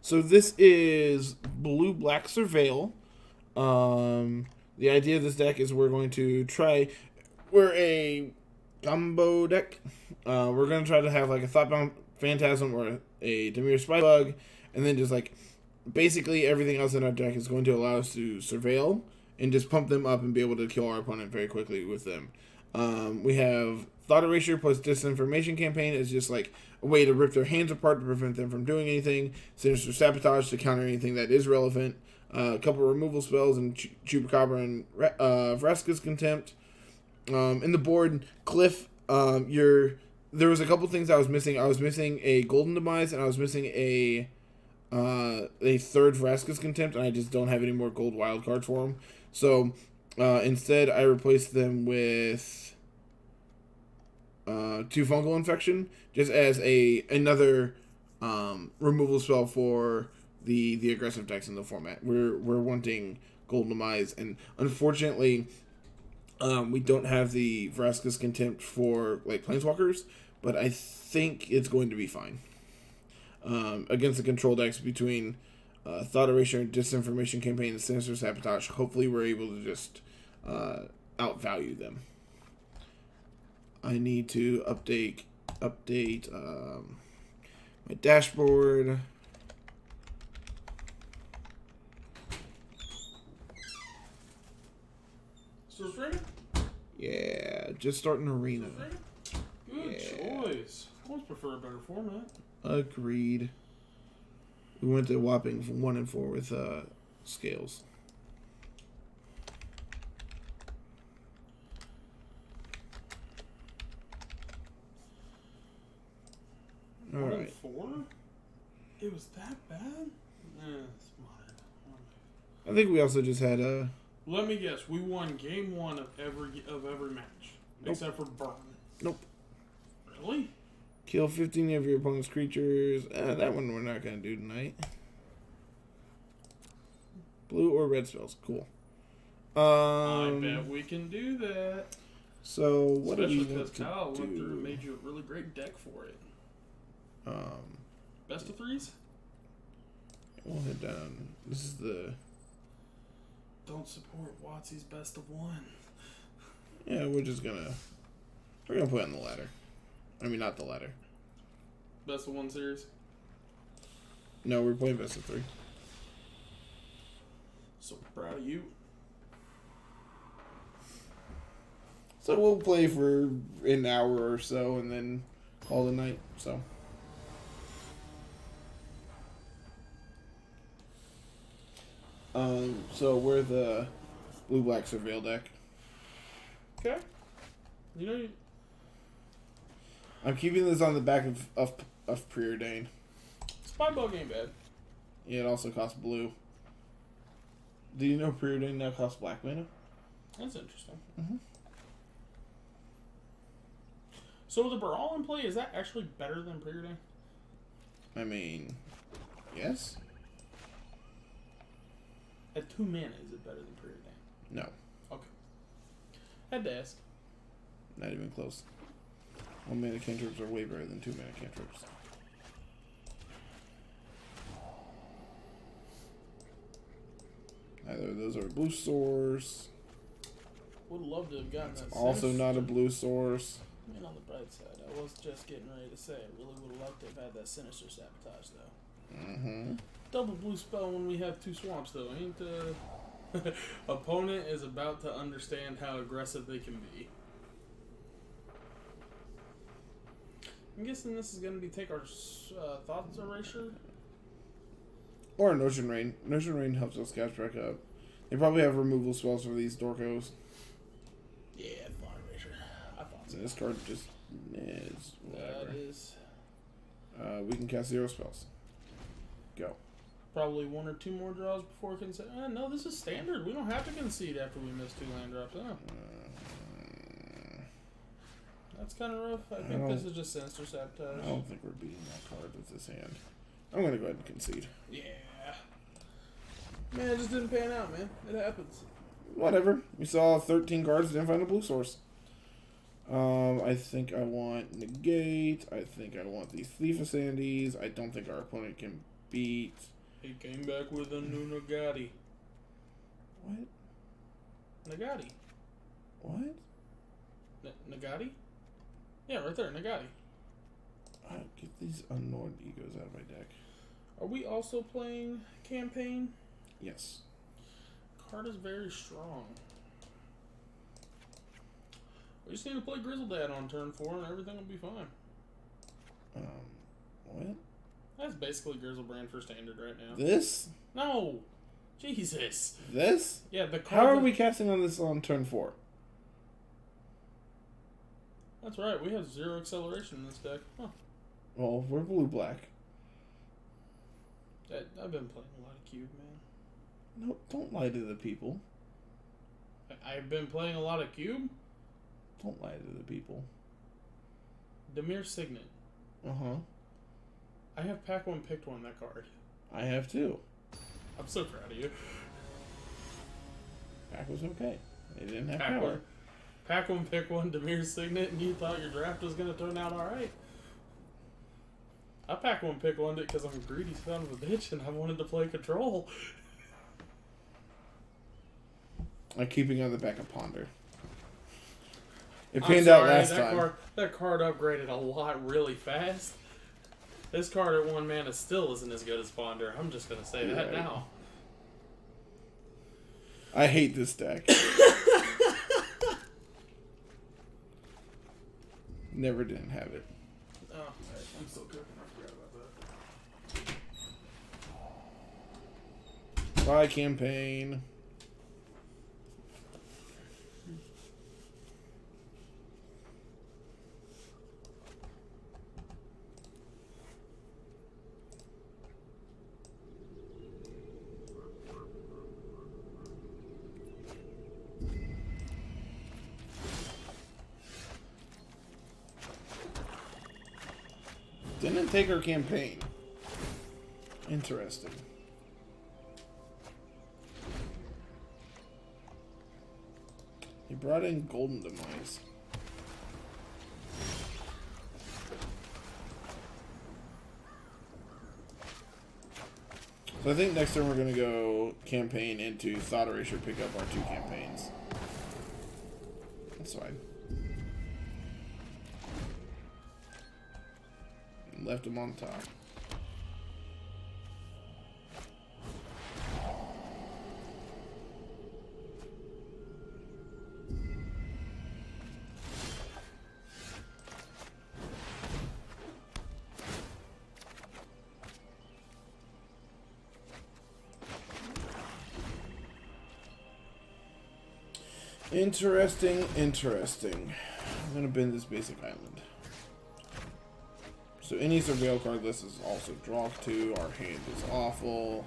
So this is blue-black Surveil. The idea of this deck is we're going to try. We're a combo deck. We're going to try to have like a Thoughtbound Phantasm or a Demir Spybug, and then just like basically everything else in our deck is going to allow us to surveil and just pump them up and be able to kill our opponent very quickly with them. We have Thought Erasure plus Disinformation Campaign is just like a way to rip their hands apart to prevent them from doing anything. Sinister Sabotage to counter anything that is relevant. A couple removal spells and Chupacabra and Vraska's Contempt. In the board, Cliff, there was a couple things I was missing. I was missing a Golden Demise and I was missing a third Vraska's Contempt, and I just don't have any more gold wild cards for them. So instead, I replaced them with 2 Fungal Infection, just as another removal spell for the aggressive decks in the format. We're wanting Golden Demise, and unfortunately, we don't have the Vraska's Contempt for like Planeswalkers, but I think it's going to be fine. Against the control decks between Thought Erasure and Disinformation Campaign and Sinister Sabotage, hopefully we're able to just outvalue them. I need to update my dashboard. Still streaming? Yeah, just starting Arena. Good choice. I always prefer a better format. Agreed. We went to whopping 1 and 4 with scales. All right. 4? It was that bad? It's modern. I think we also just had Let me guess. We won game 1 of every match, except for Burn. Nope. Really? Kill 15 of your opponent's creatures. That one we're not going to do tonight. Blue or red spells. Cool. I bet we can do that. So, what do we Especially want because Kyle to went through and do? made you a really great deck for it. Best of 3s? We'll head down. This is the... Don't support Watsy's best of 1. Yeah, we're gonna put it on the ladder. I mean, not the ladder. Best of 1 series? No, we're playing best of 3. So proud of you. So we'll play for an hour or so and then call it a night. So. So we're the blue-black Surveil deck. Okay. You know, I'm keeping this on the back of Preordain. Spybug ain't bad. Yeah, it also costs blue. Do you know Preordain now costs black mana? That's interesting. Mm-hmm. So with the Baral in play, is that actually better than Preordain? I mean, yes? At 2 mana, is it better than Preordain? No. Okay. Had to ask. Not even close. 1 mana cantrips are way better than 2 mana cantrips. Neither of those are a blue source. Would love to have gotten that. Also not a blue source. I mean, on the bright side, I was just getting ready to say I really would have loved to have had that Sinister Sabotage, though. Mm-hmm. Double blue spell when we have 2 swamps, though. Ain't opponent is about to understand how aggressive they can be. I'm guessing this is going to be take our Thoughts Erasure. Or Notion Rain. Notion Rain helps us catch back up. They probably have removal spells for these Dorkos. Yeah, Thought Erasure. I thought so. This card just is whatever. That is we can cast 0 spells. Go. probably 1 or 2 more draws before concede. No, this is standard. We don't have to concede after we miss 2 land drops. Oh. That's kind of rough. I think this is just Sinister Sabotage. I don't think we're beating that card with this hand. I'm going to go ahead and concede. Yeah. Man, it just didn't pan out, man. It happens. Whatever. We saw 13 cards, didn't find a blue source. I think I want Negate. I think I want these Thief of Sandies. I don't think our opponent can beat He came back with a new Nagati. What? Nagati. What? Nagati? Yeah, right there, Nagati. Get these unknown egos out of my deck. Are we also playing campaign? Yes. Card is very strong. We just need to play Grizzle Dad on turn 4 and everything will be fine. What? That's basically Grizzlebrand for standard right now. This? No! Jesus! This? Yeah, the card. How are we casting on this on turn 4? That's right, we have 0 acceleration in this deck. Huh. Well, we're blue-black. I've been playing a lot of Cube, man. No, don't lie to the people. I've been playing a lot of Cube? Don't lie to the people. Demir Signet. Uh-huh. I have Pack 1 picked one, that card. I have too. I'm so proud of you. Pack was okay. They didn't have Pack power. one. Pack 1 pick 1, Demir Signet, and you thought your draft was going to turn out alright. I Pack 1 pick 1 because I'm a greedy son of a bitch and I wanted to play control. I'm keeping on the back of Ponder. It I'm panned out sorry, last that time. That card upgraded a lot really fast. This card at 1 mana still isn't as good as Ponder. I'm just going to say that Right. now. I hate this deck. Never didn't have it. Oh, I'm still cooking. I forgot about that. Bye, campaign. Didn't take our campaign. Interesting. He brought in Golden Demise. So I think next turn we're going to go campaign into Thought Erasure, pick up our 2 campaigns. That's fine. And left him on top. Interesting, interesting. I'm gonna bend this basic island. So any Surveil card list is also draw 2. Our hand is awful.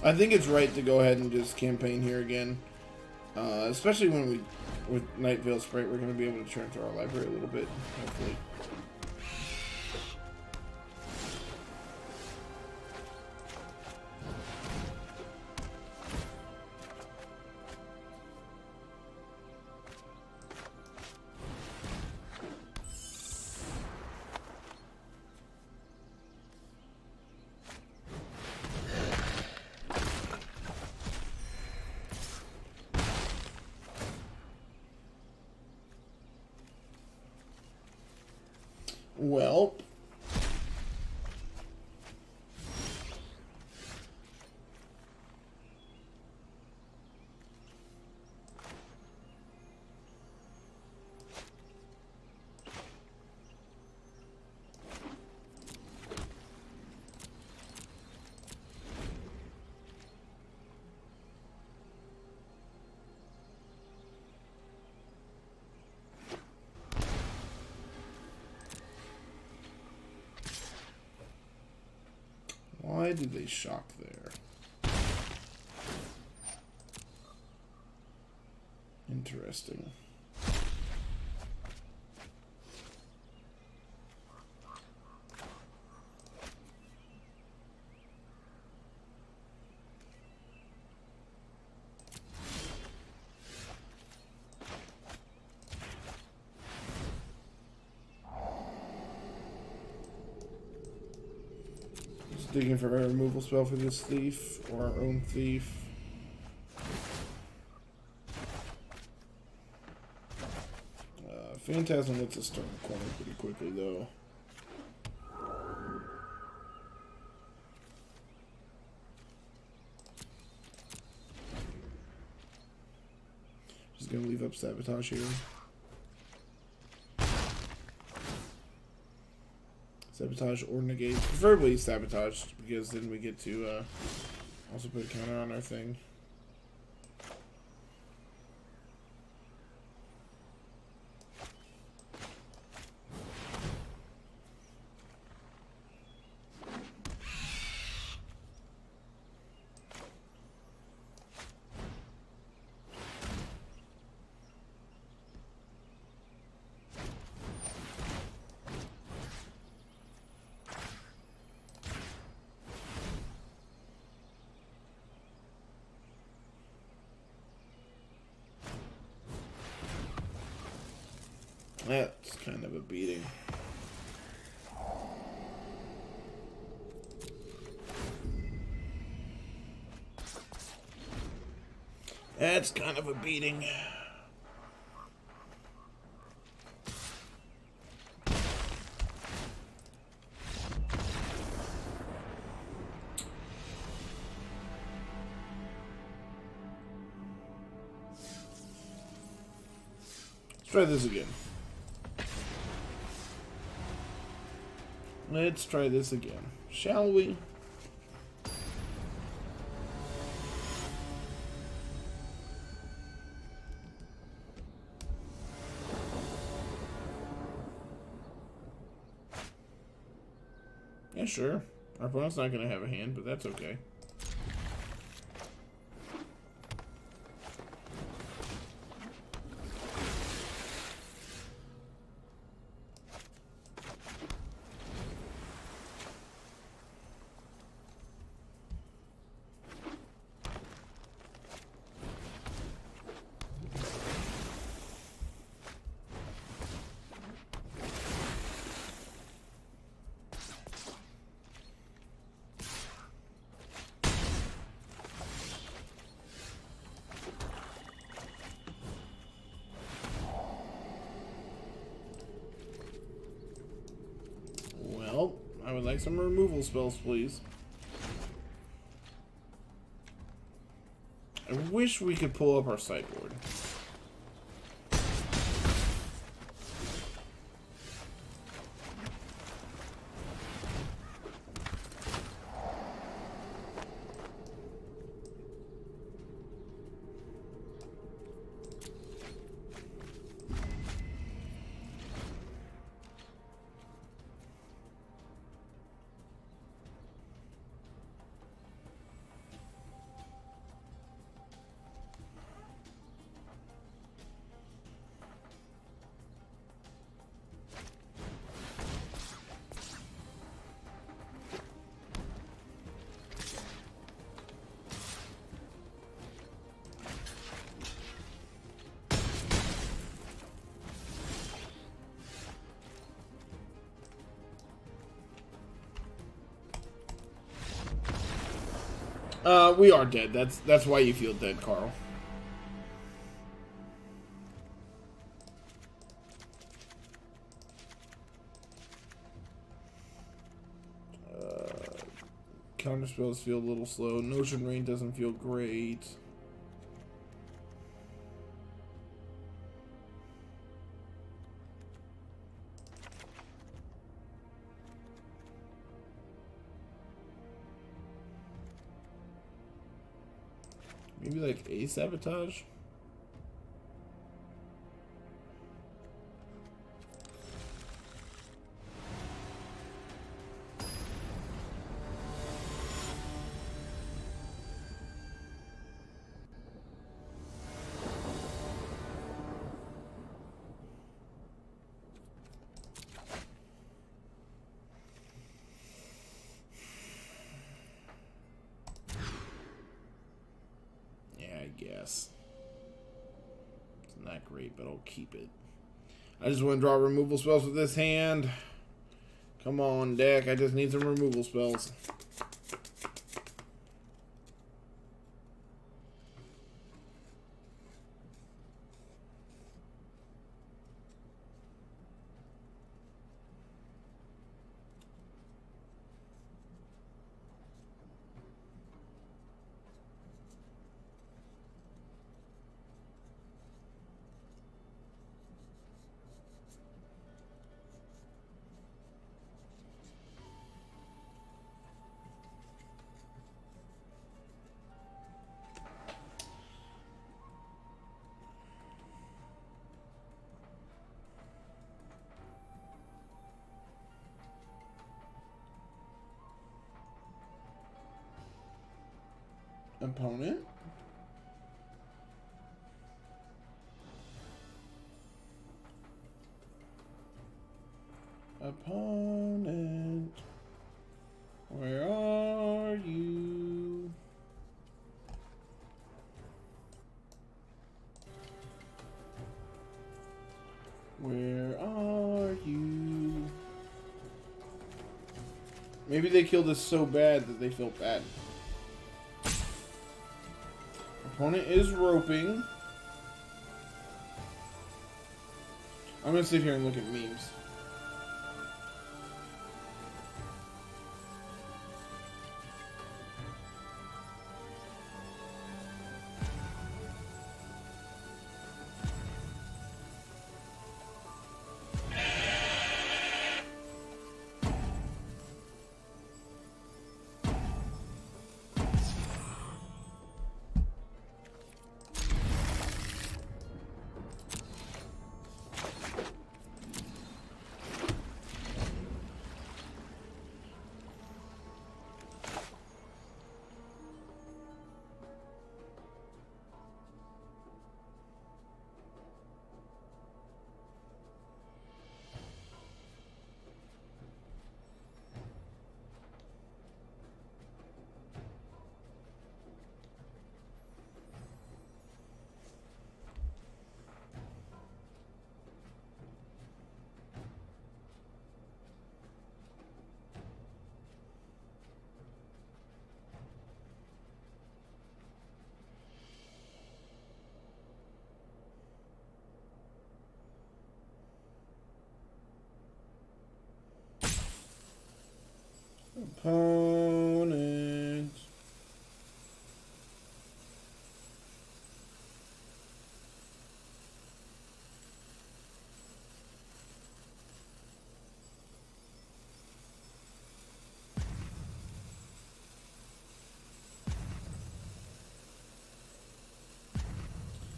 I think it's right to go ahead and just campaign here again. Especially when with Night Veil Sprite, we're going to be able to churn through our library a little bit, hopefully. Well, Why did they shock there? Interesting. Just digging for a removal spell for this thief, or our own thief. Phantasm lets us turn the corner pretty quickly, though. Just gonna leave up Sabotage here. Sabotage or negate. Preferably Sabotage, because then we get to also put a counter on our thing. That's kind of a beating. That's kind of a beating. Let's try this again. Let's try this again, shall we? Yeah, sure. Our opponent's not going to have a hand, but that's okay. Well, I would like some removal spells, please. I wish we could pull up our sideboard. We are dead. That's why you feel dead, Carl. Counter spells feel a little slow. Notion Rain doesn't feel great. Maybe like a Sabotage? guess. It's not great, but I'll keep it. I just want to draw removal spells with this hand. Come on, deck. I just need some removal spells. Opponent. Opponent. Where are you? Where are you? Maybe they killed us so bad that they felt bad. Opponent is roping. I'm gonna sit here and look at memes. Opponent.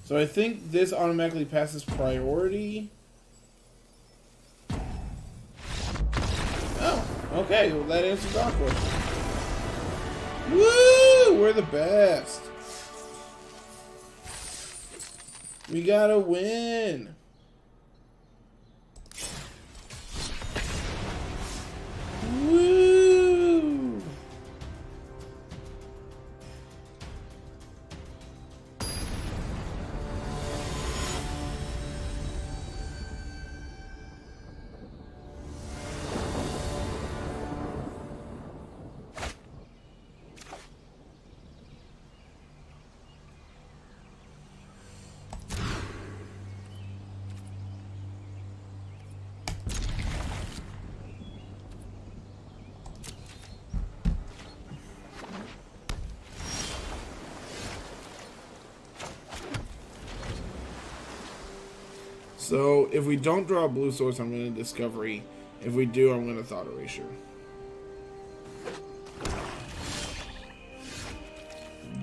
So I think this automatically passes priority. Oh, okay. Well, that answers our question. Woo! We're the best. We gotta win. Woo! So, if we don't draw a blue source, I'm going to Discovery. If we do, I'm going to Thought Erasure.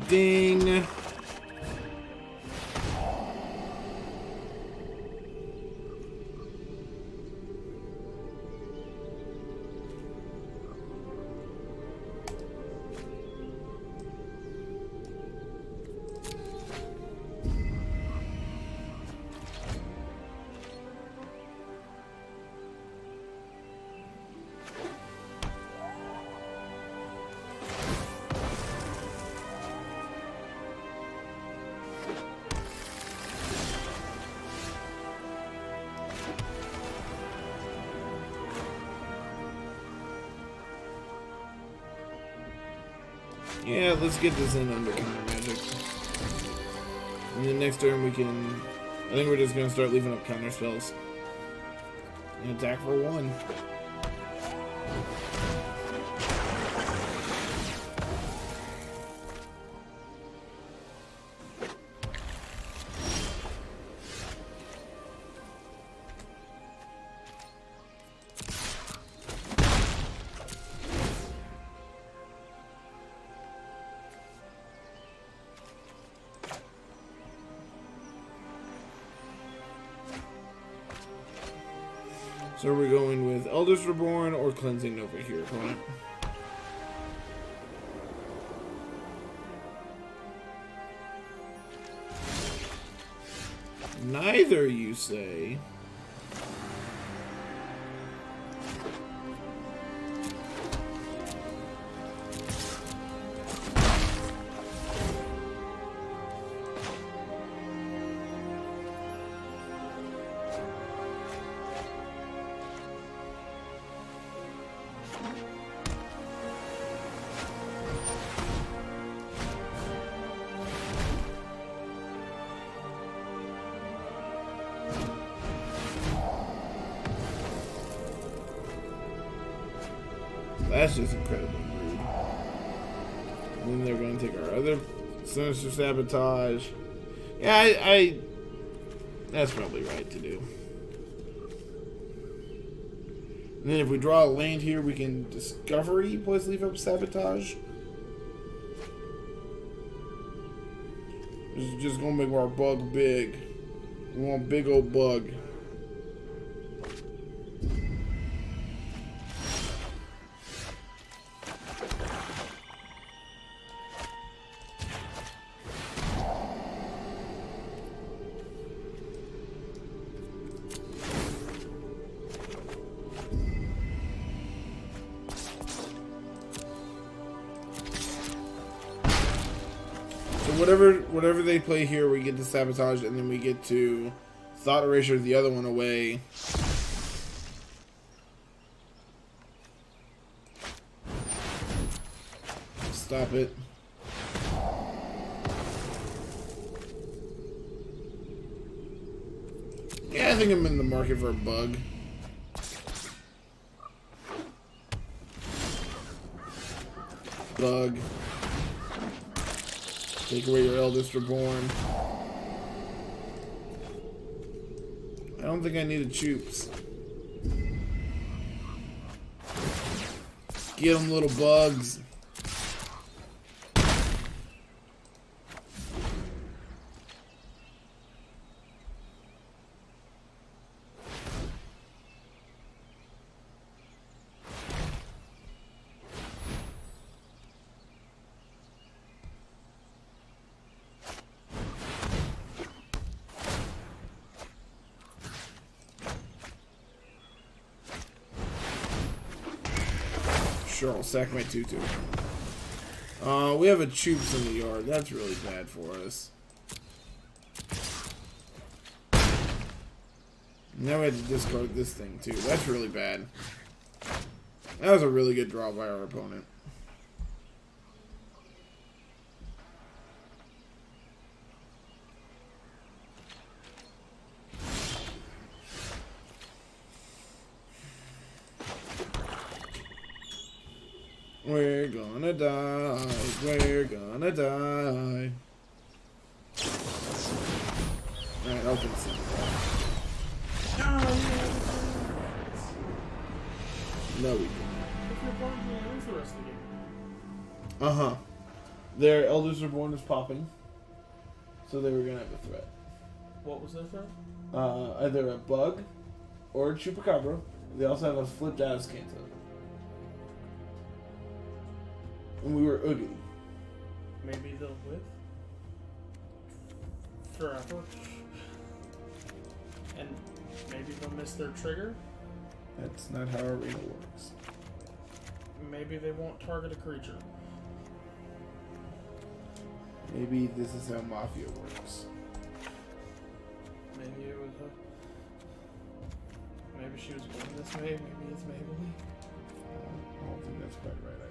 Ding! Yeah, let's get this in under counter magic. And then next turn we can... I think we're just going to start leaving up counter spells. And attack for 1. So are we going with Elders Reborn or Cleansing Nova here, opponent? Neither, you say? That's just incredibly rude. And then they're going to take our other Sinister Sabotage. Yeah, I that's probably right to do. And then if we draw a land here, we can Discovery plus leave up Sabotage. This is just going to make our bug big. We want a big old bug. Whatever they play here, we get to Sabotage, and then we get to Thought Erasure the other one away. Stop it. Yeah, I think I'm in the market for a bug. Bug. Take away your Eldest Reborn. I don't think I needed Choops. Get them, little bugs. Sure, I'll sack my 2/2. We have a Choops in the yard. That's really bad for us. Now we have to discard this thing too. That's really bad. That was a really good draw by our opponent. We're gonna die. We're gonna die. Alright, I'll finish it. No, we didn't. Uh-huh. Their Elders Reborn is popping. So they were gonna have a threat. What was their threat? Either a bug or a Chupacabra. They also have a flipped ass Canto. And we were Oogie. Maybe they'll live forever. And maybe they'll miss their trigger. That's not how Arena works. Maybe they won't target a creature. Maybe this is how Mafia works. Maybe it was maybe she was born this way, maybe it's Maybelline. I don't think that's quite right either.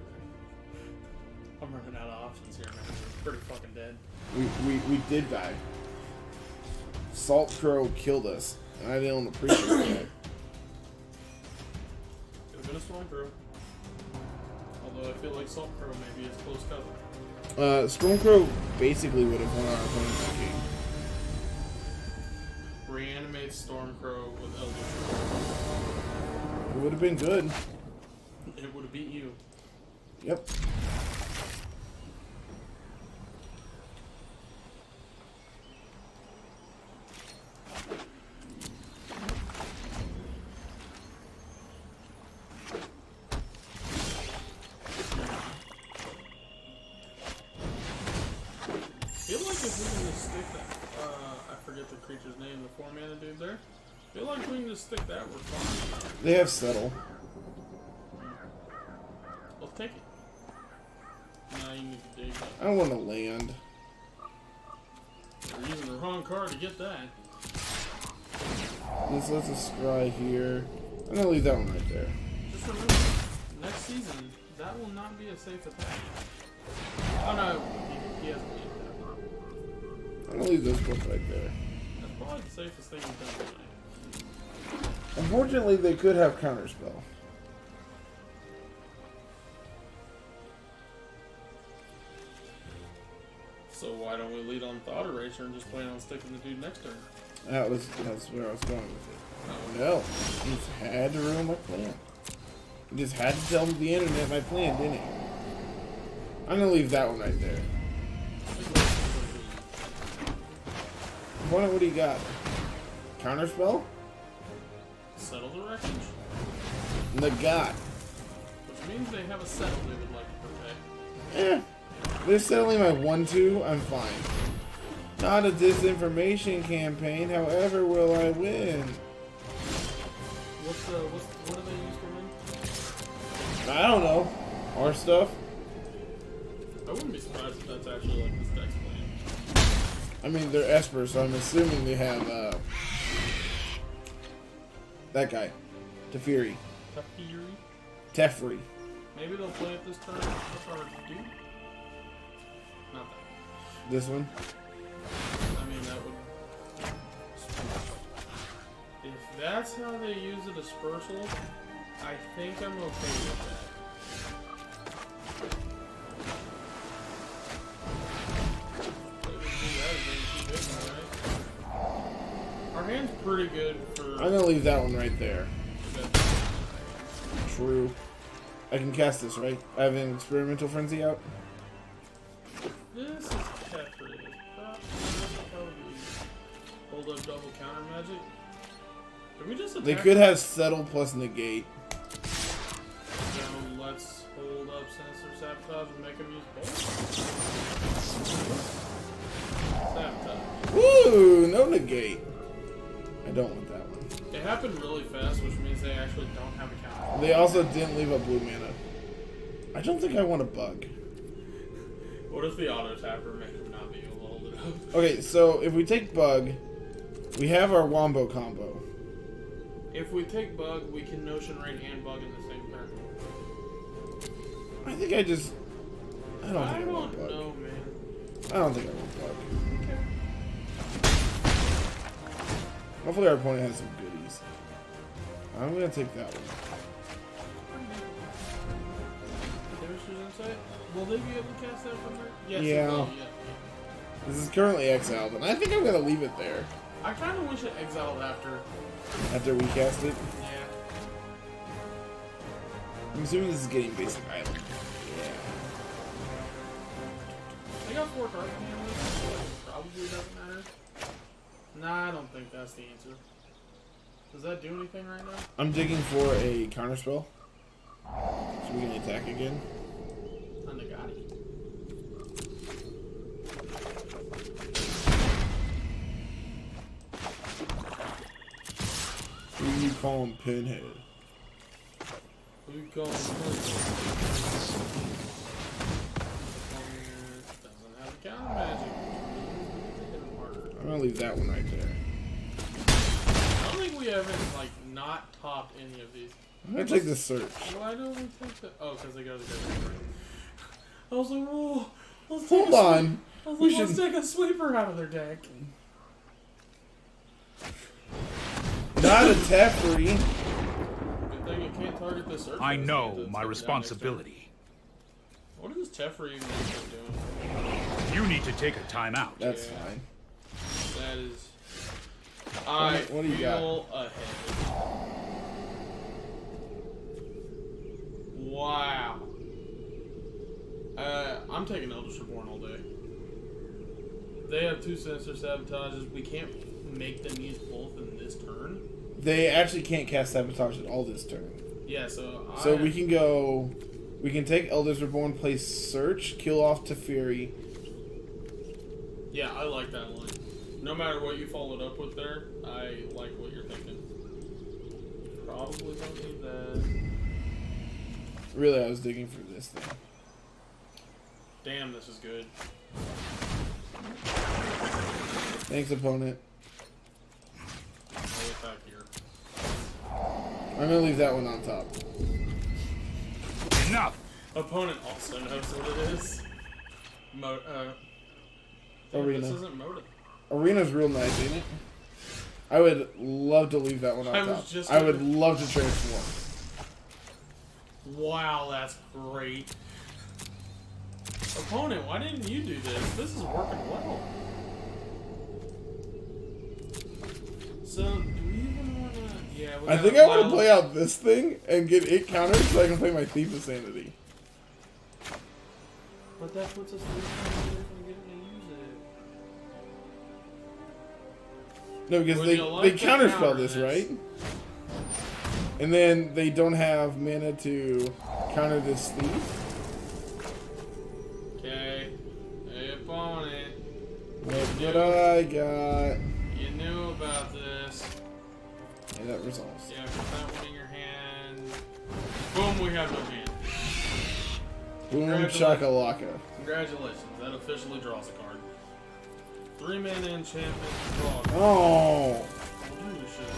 I'm running out of options here, man. We're pretty fucking dead. We did die. Salt Crow killed us. And I didn't appreciate that. Could have been a Storm Crow. Although I feel like Salt Crow may be his close cousin. Storm Crow basically would have won our opponent's game. Reanimate Storm Crow with Eldritch. It would have been good. It would have beat you. Yep. I feel like if we can just stick that, I forget the creature's name, the 4-mana dude there. I feel like we can just stick that, we're fine. They have Settle. Let's take it. Now you need to dig up. I don't want to land. We're using the wrong card to get that. This lets us scry here. I'm gonna leave that one right there. Just remember, next season, that will not be a safe attack. Oh no, he has to leave that. I'm gonna leave this book right there. That's probably the safest thing you've done tonight. Unfortunately, they could have Counterspell. So why don't we lead on Thought Eraser and just plan on sticking the dude next turn? That's where I was going with it. No, he just had to ruin my plan. He just had to tell the internet my plan, didn't he? I'm gonna leave that one right there. What do you got? Counterspell? Settle the Wreckage. Nagat. Which means they have a settle they would like to protect. Eh. They're settling my 1-2. I'm fine. Not a disinformation campaign. However, will I win? What do they use to win? I don't know. Our stuff. I wouldn't be surprised if that's actually like this deck's plan. I mean, they're Esper, so I'm assuming they have that guy, Teferi. Teferi. Maybe they'll play it this turn. What's our dude? Not that. This one. I mean, that would. If that's how they use a dispersal, I think I'm okay with that. Our hand's pretty good for. I'm gonna leave that one right there. True. I can cast this, right? I have an Experimental Frenzy out. This is Teferi. Probably hold up double counter magic. Can we just attack? They could have Settle plus Negate. So let's hold up Sinister Sabotage and make him use both. Sabotage. Woo! No Negate. I don't want that one. It happened really fast, which means they actually don't have a counter. They also didn't leave a blue mana. I don't think I want a bug. What if the auto tapper made him not be able to hold it up? Okay, so if we take bug, we have our Wombo combo. If we take bug, we can Notion Rain and bug in the same turn. I think I just... I don't think I want bug. know, man. I don't think I want bug. Okay. Hopefully our opponent has some goodies. I'm gonna take that one. Will they be able to cast that from there? Yes, Yeah. they will, yeah. This is currently exiled, and I think I'm gonna leave it there. I kind of wish it exiled after. After we cast it. Yeah. I'm assuming this is getting basic island. Yeah. They got 4 cards in hand, so it probably doesn't matter. Nah, I don't think that's the answer. Does that do anything right now? I'm digging for a counterspell. So we can attack again. On the Gotti. Who do you call him Pinhead? Who you call him? Doesn't have counter magic. I'm gonna leave that one right there. I don't think we haven't, like, not topped any of these. I'm gonna take the search. Why don't we take the... Oh, because they go to the... I was like, whoa. Hold on. I was like, let's take a sweeper out of their deck. Not a Teferi. Good thing it can't target this search. I know my responsibility. What is this Teferi even doing? You need to take a timeout. That's fine. That is... What do you got? feel ahead. Wow. I'm taking Eldritch Reborn all day. They have 2 sensor sabotages. We can't make them use both in this turn. They actually can't cast Sabotage at all this turn. Yeah, so we can go... We can take Eldritch Reborn, play Search, kill off Teferi. Yeah, I like that line. No matter what you followed up with there, I like what you're thinking. Probably don't need that. Really, I was digging for this thing. Damn, this is good. Thanks, opponent. I'll get back here. I'm gonna leave that one on top. Enough! Opponent also knows what it is. Arena. This isn't Moda. Arena's real nice, ain't it? I would love to leave that one on top. I would love to transform. Wow, that's great. Opponent, why didn't you do this? This is working well. So, do we even want to... Yeah, I think I want to play out this thing and get 8 counters so I can play my Thief of Sanity. But that puts us 3 times away from getting to use it. No, because they counterspell this, right? And then they don't have mana to counter this Thief. Okay. Hey, opponent. Look what I got. You knew about this. And that resolves. Yeah, put that one in your hand. Boom, we have no hand. Boom, shakalaka. Congratulations, that officially draws a card. 3 mana enchantment, draw a card. Oh! Holy shit.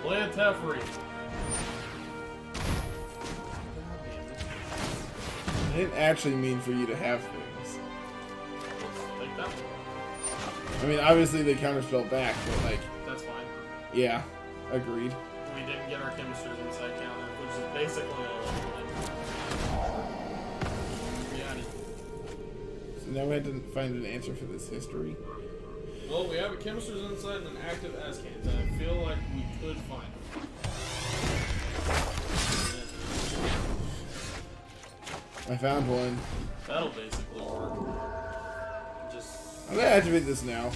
Play a Teferi. I didn't actually mean for you to have things. Take that one. I mean, obviously they counterspell back, but like... That's fine. Yeah, agreed. We didn't get our Chemistry's Insight counter, which is basically all we got it. So now we have to find an answer for this history. Well, we have a Chemistry's Insight and an active Azcans, and I feel like we could find them. I found one. That'll basically work. I'm gonna activate this now.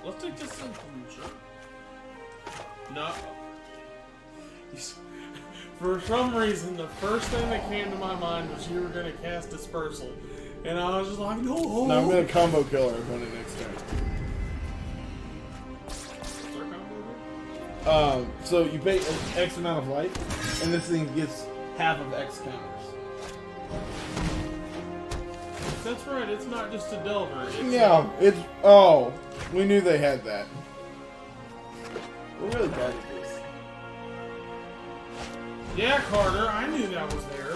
Let's take this in future. No. For some reason, the first thing that came to my mind was you were going to cast Dispersal. And I was just like, no! Now I'm gonna combo kill our opponent next turn. What's our combo here? So you pay X amount of life, and this thing gets half of X counters. That's right, it's not just a Delver. It's It's... Oh, we knew they had that. We're really bad at this. Yeah, Carter, I knew that was there.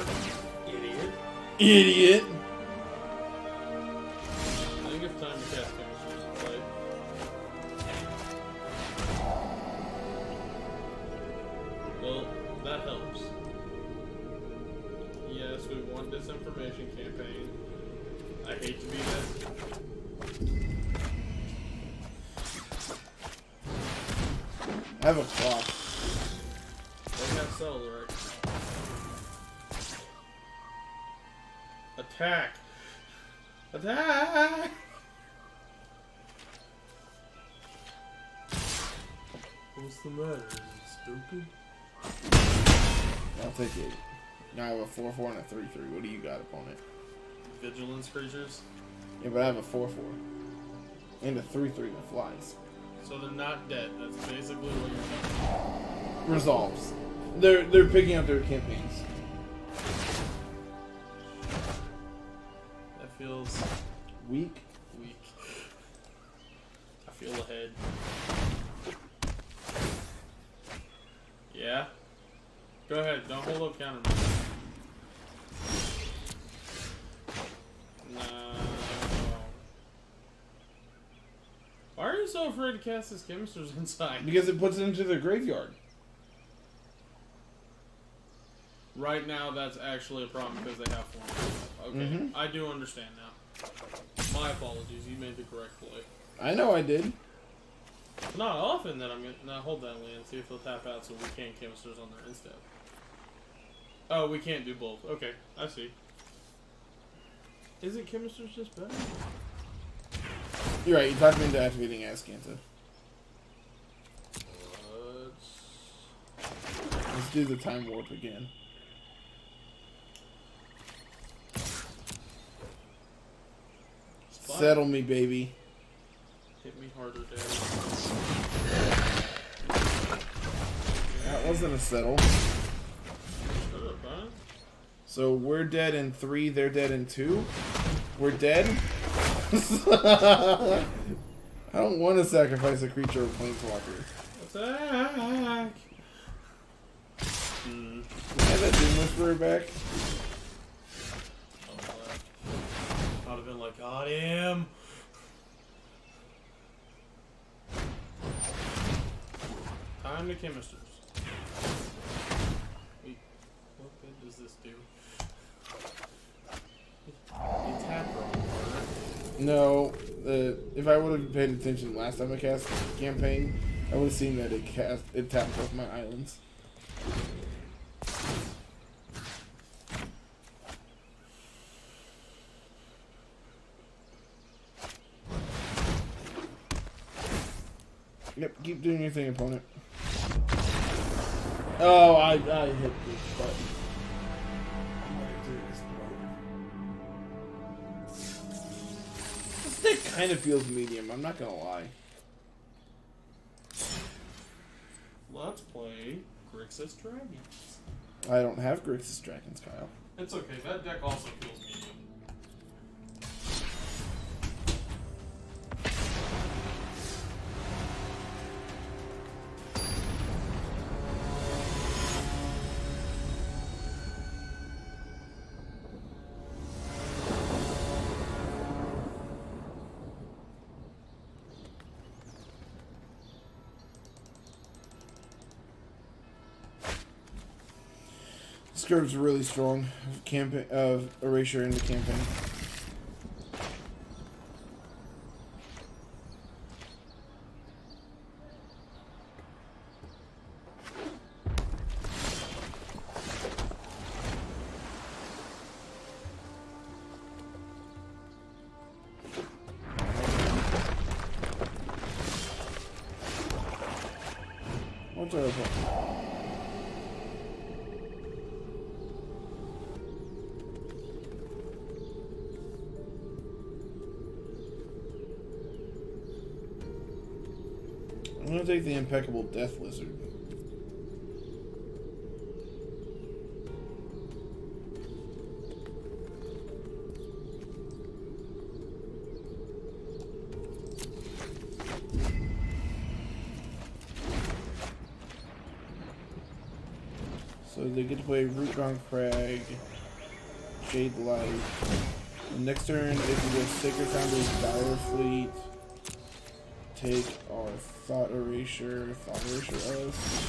Idiot. Idiot! I think it's time to cast Chemistry's Insight. Well, that helps. Yes, we want disinformation campaign. I hate to be that. I have a clock. They have cells, right? Attack! Attack! What's the matter? Is it stupid? I'll take it. Now I have a 4/4 and a 3/3. What do you got, opponent? Vigilance creatures? Yeah, but I have a 4/4. And a 3/3 that flies. So they're not dead. That's basically what you're saying. Resolves. They're picking up their campaigns. feels Weak. weak. I feel ahead. Yeah? Go ahead, don't hold up counter. No. Why are you so afraid to cast his chemisters inside? Because it puts it into the graveyard. Right now, that's actually a problem because they have one. Okay, Mm-hmm. I do understand now. My apologies, you made the correct play. I know I did. It's not often that I'm gonna... Now, hold that land, see if they'll tap out so we can't chemisters on there instead. Oh, we can't do both. Okay, I see. Isn't chemisters just better? You're right, you talked me into activating Ascanta. Let's do the time warp again. Settle me, baby. Hit me harder, Dad. That wasn't a settle. Shut up, huh? So we're dead in 3, they're dead in 2. We're dead? I don't want to sacrifice a creature or planeswalker. Attack! Have that Doom Whisperer back? I'd have been like, got him! Time to chemisters. Wait, what good does this do? You tap wrong, right? No. If I would have paid attention last time I cast the campaign, I would have seen that it tapped both my islands. Yep, keep doing your thing, opponent. Oh, I hit this button. This deck kind of feels medium, I'm not gonna lie. Let's play Grixis Dragons. I don't have Grixis Dragons, Kyle. It's okay, that deck also feels medium. This curve's really strong. Campaign of erasure into campaign. What's our opponent? I'm gonna take the Impeccable Death Lizard. So they get to play Rootgone Crag, Jade Light. The next turn, if you go Sacred Foundry's Dire Fleet, take our Thought Erasure us.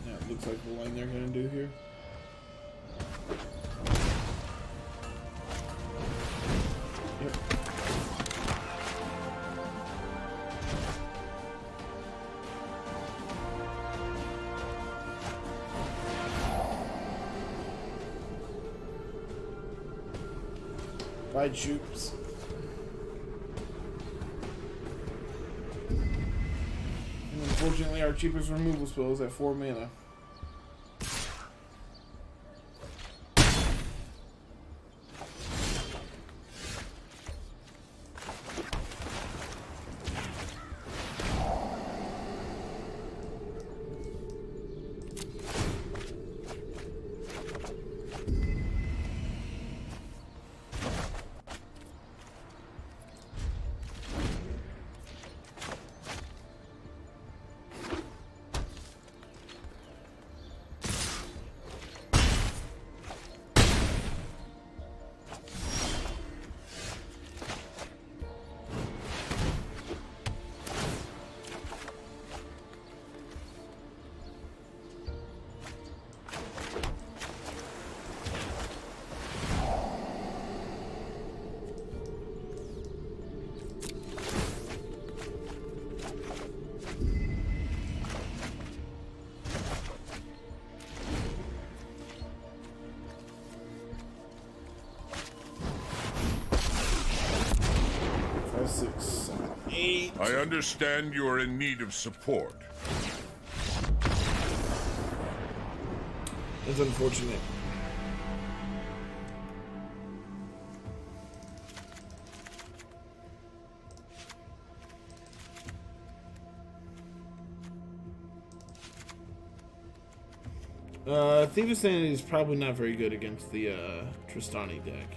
Yeah, it looks like the line they're gonna do here. Yep. Bye, troops. And unfortunately, our cheapest removal spell is at 4 mana. I understand you are in need of support. That's unfortunate. Thieves' Sanity is probably not very good against the Tristani deck.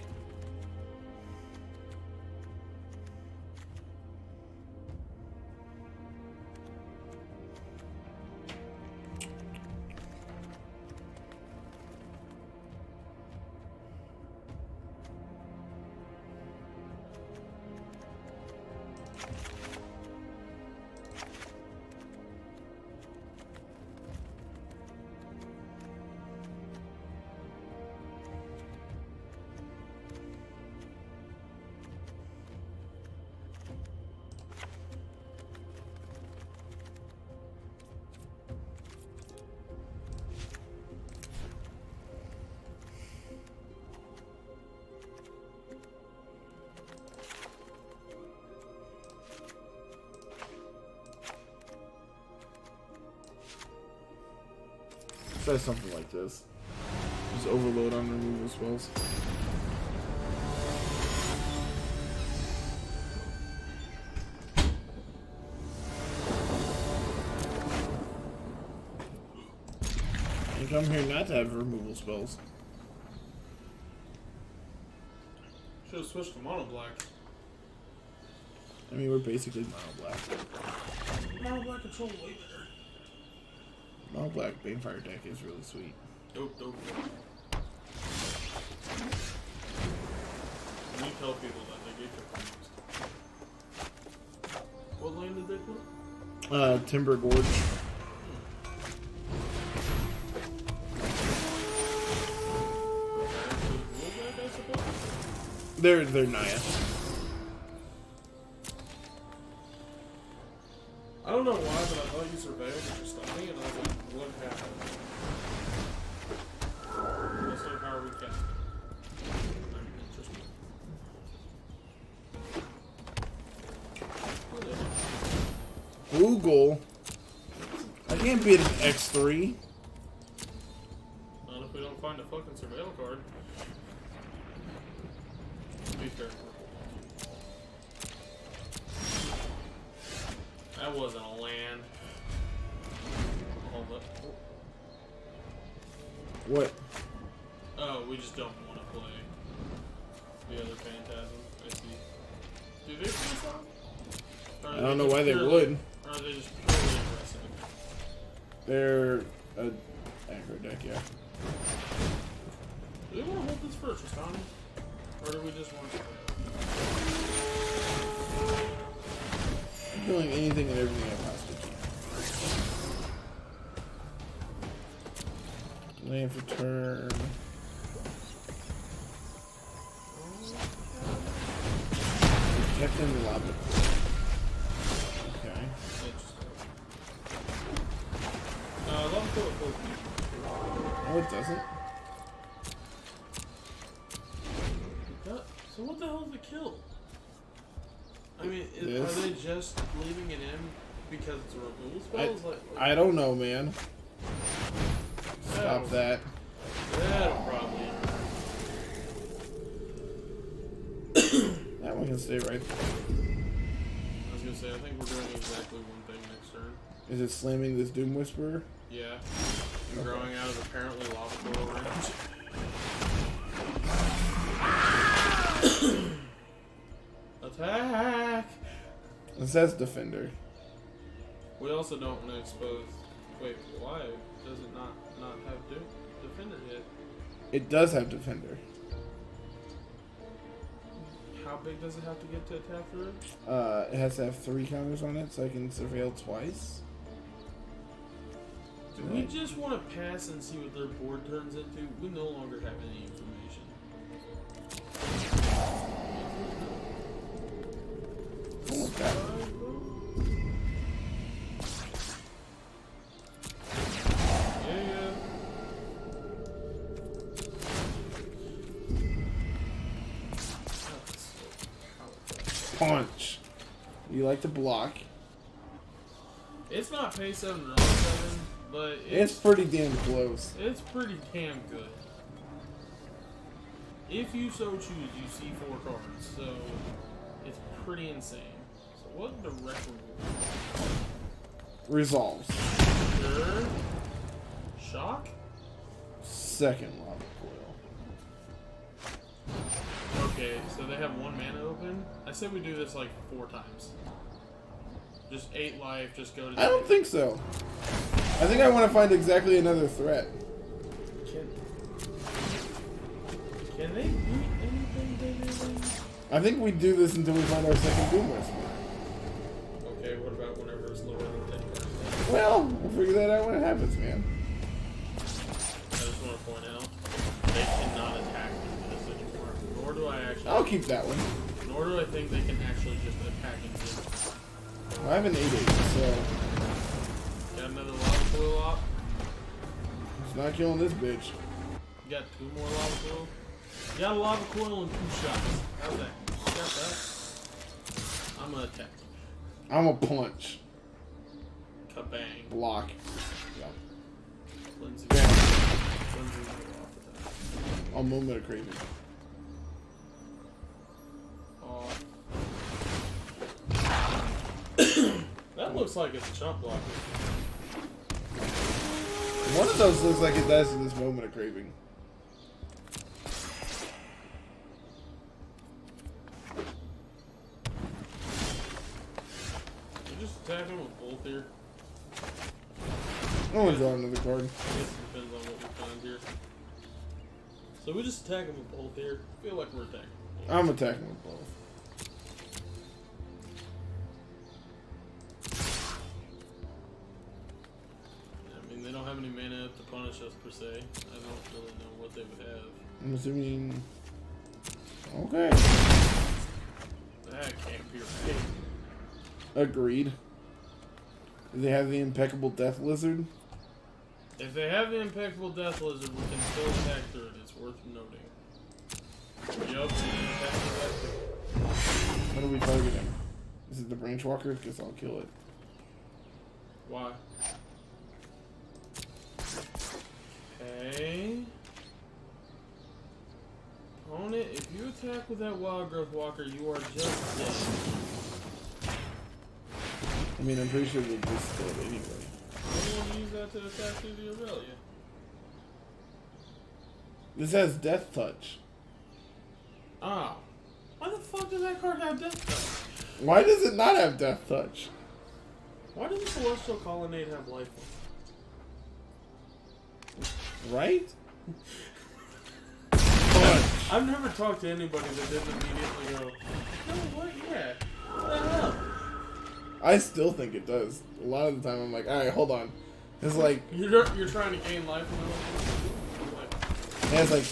Try something like this. Just overload on removal spells. I come here not to have removal spells. Should have switched to mono black. I mean, we're basically mono black. Mono black control way better. Mono black Banefire deck is really sweet. Dope. You tell people that they get confused. What lane did they put? Timber Gorge. They're Naya. I don't know why, but I thought you surveyed with your stomach, and I was like, what happened? That's like, how are we casting? I'm interested. Google. I can't beat an X3. Not if we don't find a fucking surveil card. Be careful. That wasn't a land. Hold up. What? Oh, we just don't want to play the other Phantasm. I see. Do they play some? I don't know why they would. Or are they just purely aggressive? They're a aggro deck, yeah. Do they want to hold this first, Tristani? Or do we just want to? I'm doing anything and everything I possibly can. Land for turn. Protecting the lobby. Okay. Love to No, it doesn't. So what the hell is the kill? I mean, Yes. are they just leaving it in because it's a removal spell? I don't know, man. Stop That'll- that. That'll probably. That one can stay right there. I was gonna say, I think we're doing exactly one thing next turn. Is it slamming this Doom Whisperer? Yeah. And growing out of apparently lava coil range. Attack! It says Defender. We also don't want to expose. Wait, why does it not have defender yet? It does have Defender. How big does it have to get to attack through? It has to have 3 counters on it, so I can surveil twice. Do we just want to pass and see what their board turns into? We no longer have any information. What's that? Yeah. Punch. You like to block. It's not pay 7 to 7, but It's pretty damn close. it's pretty damn good. If you so choose, you see 4 cards, so it's pretty insane. So what direction Resolves. Sure. Shock? Second lava coil. Okay, so they have 1 mana open. I said we do this like 4 times. Just 8 life, just go to the I don't think so. I think I want to find exactly another threat. Can they beat anything? I think we do this until we find our second Doom Whisperer. Okay, what about whenever it's lower than 10 cards? Well, we'll figure that out when it happens, man. I just want to point out, they cannot attack with this anymore. Nor do I actually... I'll keep that one. Nor do I think they can actually just attack and do. I have an 8/8, so Got another lava coil op. it's not killing this bitch. You got 2 more lava coils. You got a lava coil and 2 shots. How's that? You got that? I'm gonna attack. I'm a punch. Kabang. Block. Yeah. Lindsay. Bam. Lindsay's gonna go off with that. I'll moment of craving. That looks like it's a chump blocker. One of those looks like it does in this moment of craving. You just attack him with both here. I want to draw another card. I guess it depends on what we find here. So we just attack him with both here. I feel like we're attacking. I'm attacking with both. I mean, they don't have any mana to punish us per se. I don't really know what they would have. I'm assuming. Okay. That can't be right. Agreed. Do they have the impeccable death lizard? If they have the impeccable death lizard, we can still attack through it. It's worth noting. Yup, How do we target him? Is it the branch walker? Guess I'll kill it. why? Okay. Opponent, if you attack with that wild growth walker, you are just dead. I mean, I'm pretty sure they're just dead anyway. I'm gonna use that to attack through the Aurelia. This has death touch. Ah. Why the fuck does that card have death touch? Why does it not have death touch? Why does the Celestial Colonnade have life? Right? I've never talked to anybody that didn't immediately go, no, what? Yeah. What the hell? I still think it does. A lot of the time I'm like, alright, hold on. It's like, You're trying to gain life in the like, it has like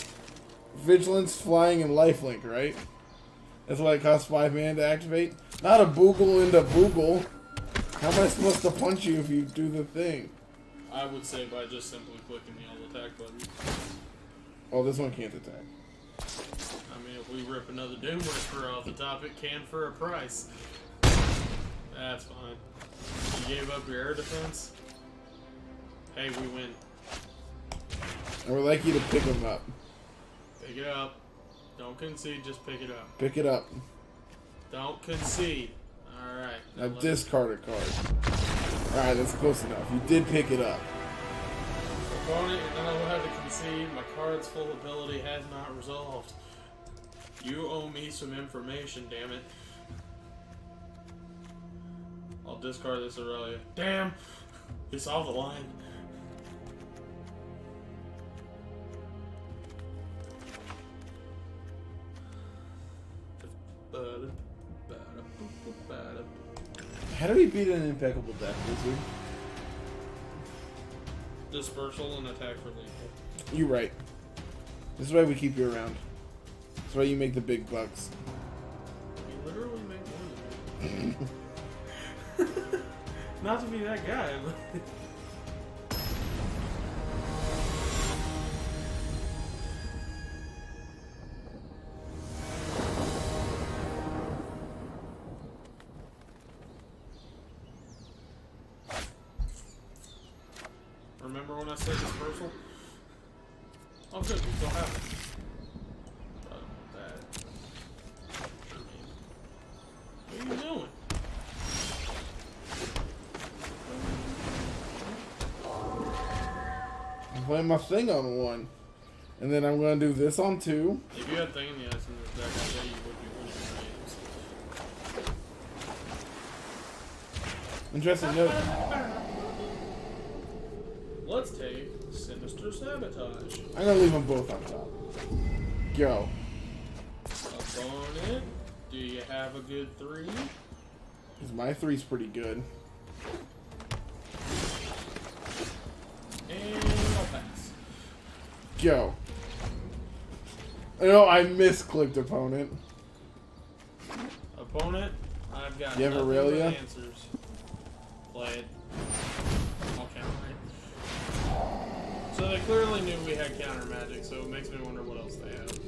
vigilance, flying, and lifelink, right? That's why it costs 5 mana to activate. Not a boogle into boogle. How am I supposed to punch you if you do the thing? I would say by just simply clicking the all attack button. Oh, this one can't attack. I mean, if we rip another Doom Whisperer off the top, it can for a price. That's fine. You gave up your air defense? Hey, we win. I would like you to pick them up. Pick it up. Don't concede, just pick it up. Pick it up. Don't concede. Alright. Now discard a card. Alright, that's close enough. You did pick it up. Opponent, you're not allowed to concede. My card's full ability has not resolved. You owe me some information, damn it. I'll discard this Aurelia. Damn! He saw the line. How do we beat an impeccable death wizard? Dispersal and attack for lethal. You're right. This is why we keep you around. That's why you make the big bucks. We literally make money. Not to be that guy, but... Remember when I said dispersal? Oh, good. We still have it. That. What are you doing? I'm playing my thing on 1. And then I'm going to do this on 2. If you had thing in the ice in this deck, I bet you would be winning games. Interesting note. Let's take Sinister Sabotage. I'm going to leave them both on top. Go. Opponent, do you have a good 3? Because my 3's pretty good. And I'll pass. Go. No, I misclicked opponent. Opponent, I've got You have nothing Aurelia? but answers. Play it. I'll counter it. So they clearly knew we had counter magic, so it makes me wonder what else they have.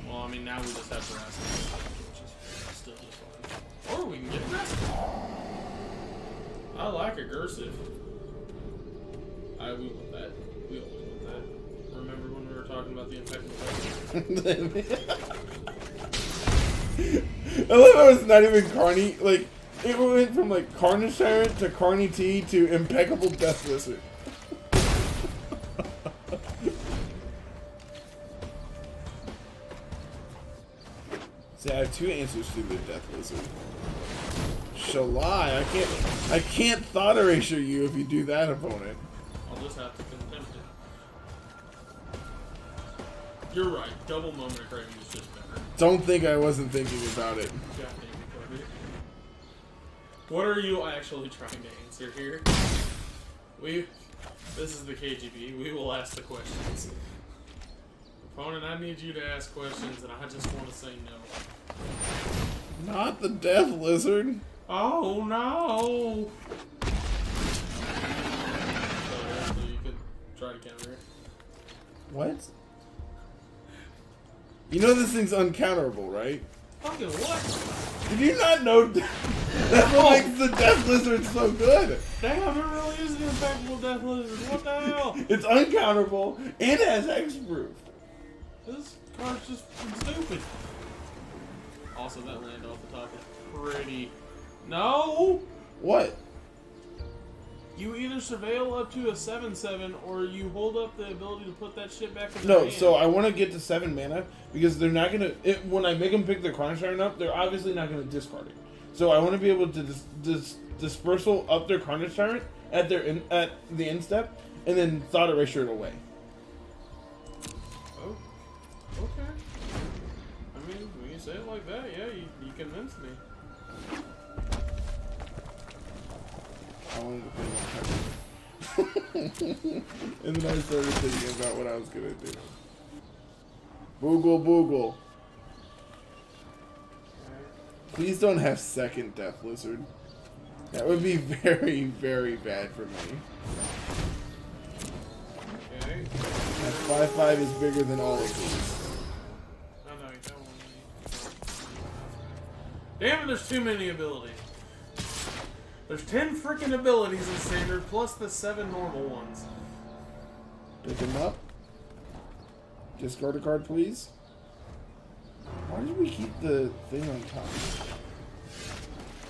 Well, I mean, now we just have harassment, which is still just fine. Or we can get aggressive. I like aggressive. We want that. We always want that. Remember when we were talking about the impeccable I love how it's not even Carney. Like, it went from like Carnage Tyrant to Carney T to Impeccable Death Wizard. See, I have 2 answers to the Death Wizard. Shall I can't thought erasure you if you do that, opponent. I'll just have to contempt it. You're right. Double moment of craving is just better. Don't think I wasn't thinking about it. God damn it, Kobe. What are you actually trying to answer here? This is the KGB. We will ask the questions. Opponent, I need you to ask questions, and I just want to say no. Not the Death Lizard. Oh no! So you could try to counter it. What? You know this thing's uncounterable, right? Fucking what? Did you not know that's what makes the Death Lizard so good? Damn, it really is an impeccable Death Lizard. What the hell? It's uncounterable and it has X-proof. This card's just stupid. Also, that land off the top is pretty... No! What? You either surveil up to a 7/7 or you hold up the ability to put that shit back in the No, hand. so I want to get to 7 mana because they're not going to... When I make them pick their Chrono Siren up, they're obviously not going to discard it. So I want to be able to dispersal up their Chrono Siren at the end step and then Thought Erasure it away. Oh, okay. I mean, when you say it like that, yeah, you convinced me. I wanted to play and then I started thinking about what I was going to do. Boogle Boogle. Please don't have second Death Lizard. That would be very, very bad for me. Okay. That 5/5 is bigger than all of these. No, you don't want any. Damn it, there's too many abilities. There's 10 freaking abilities in Standard, plus the 7 normal ones. Pick him up. Discard a card, please. Why did we keep the thing on top?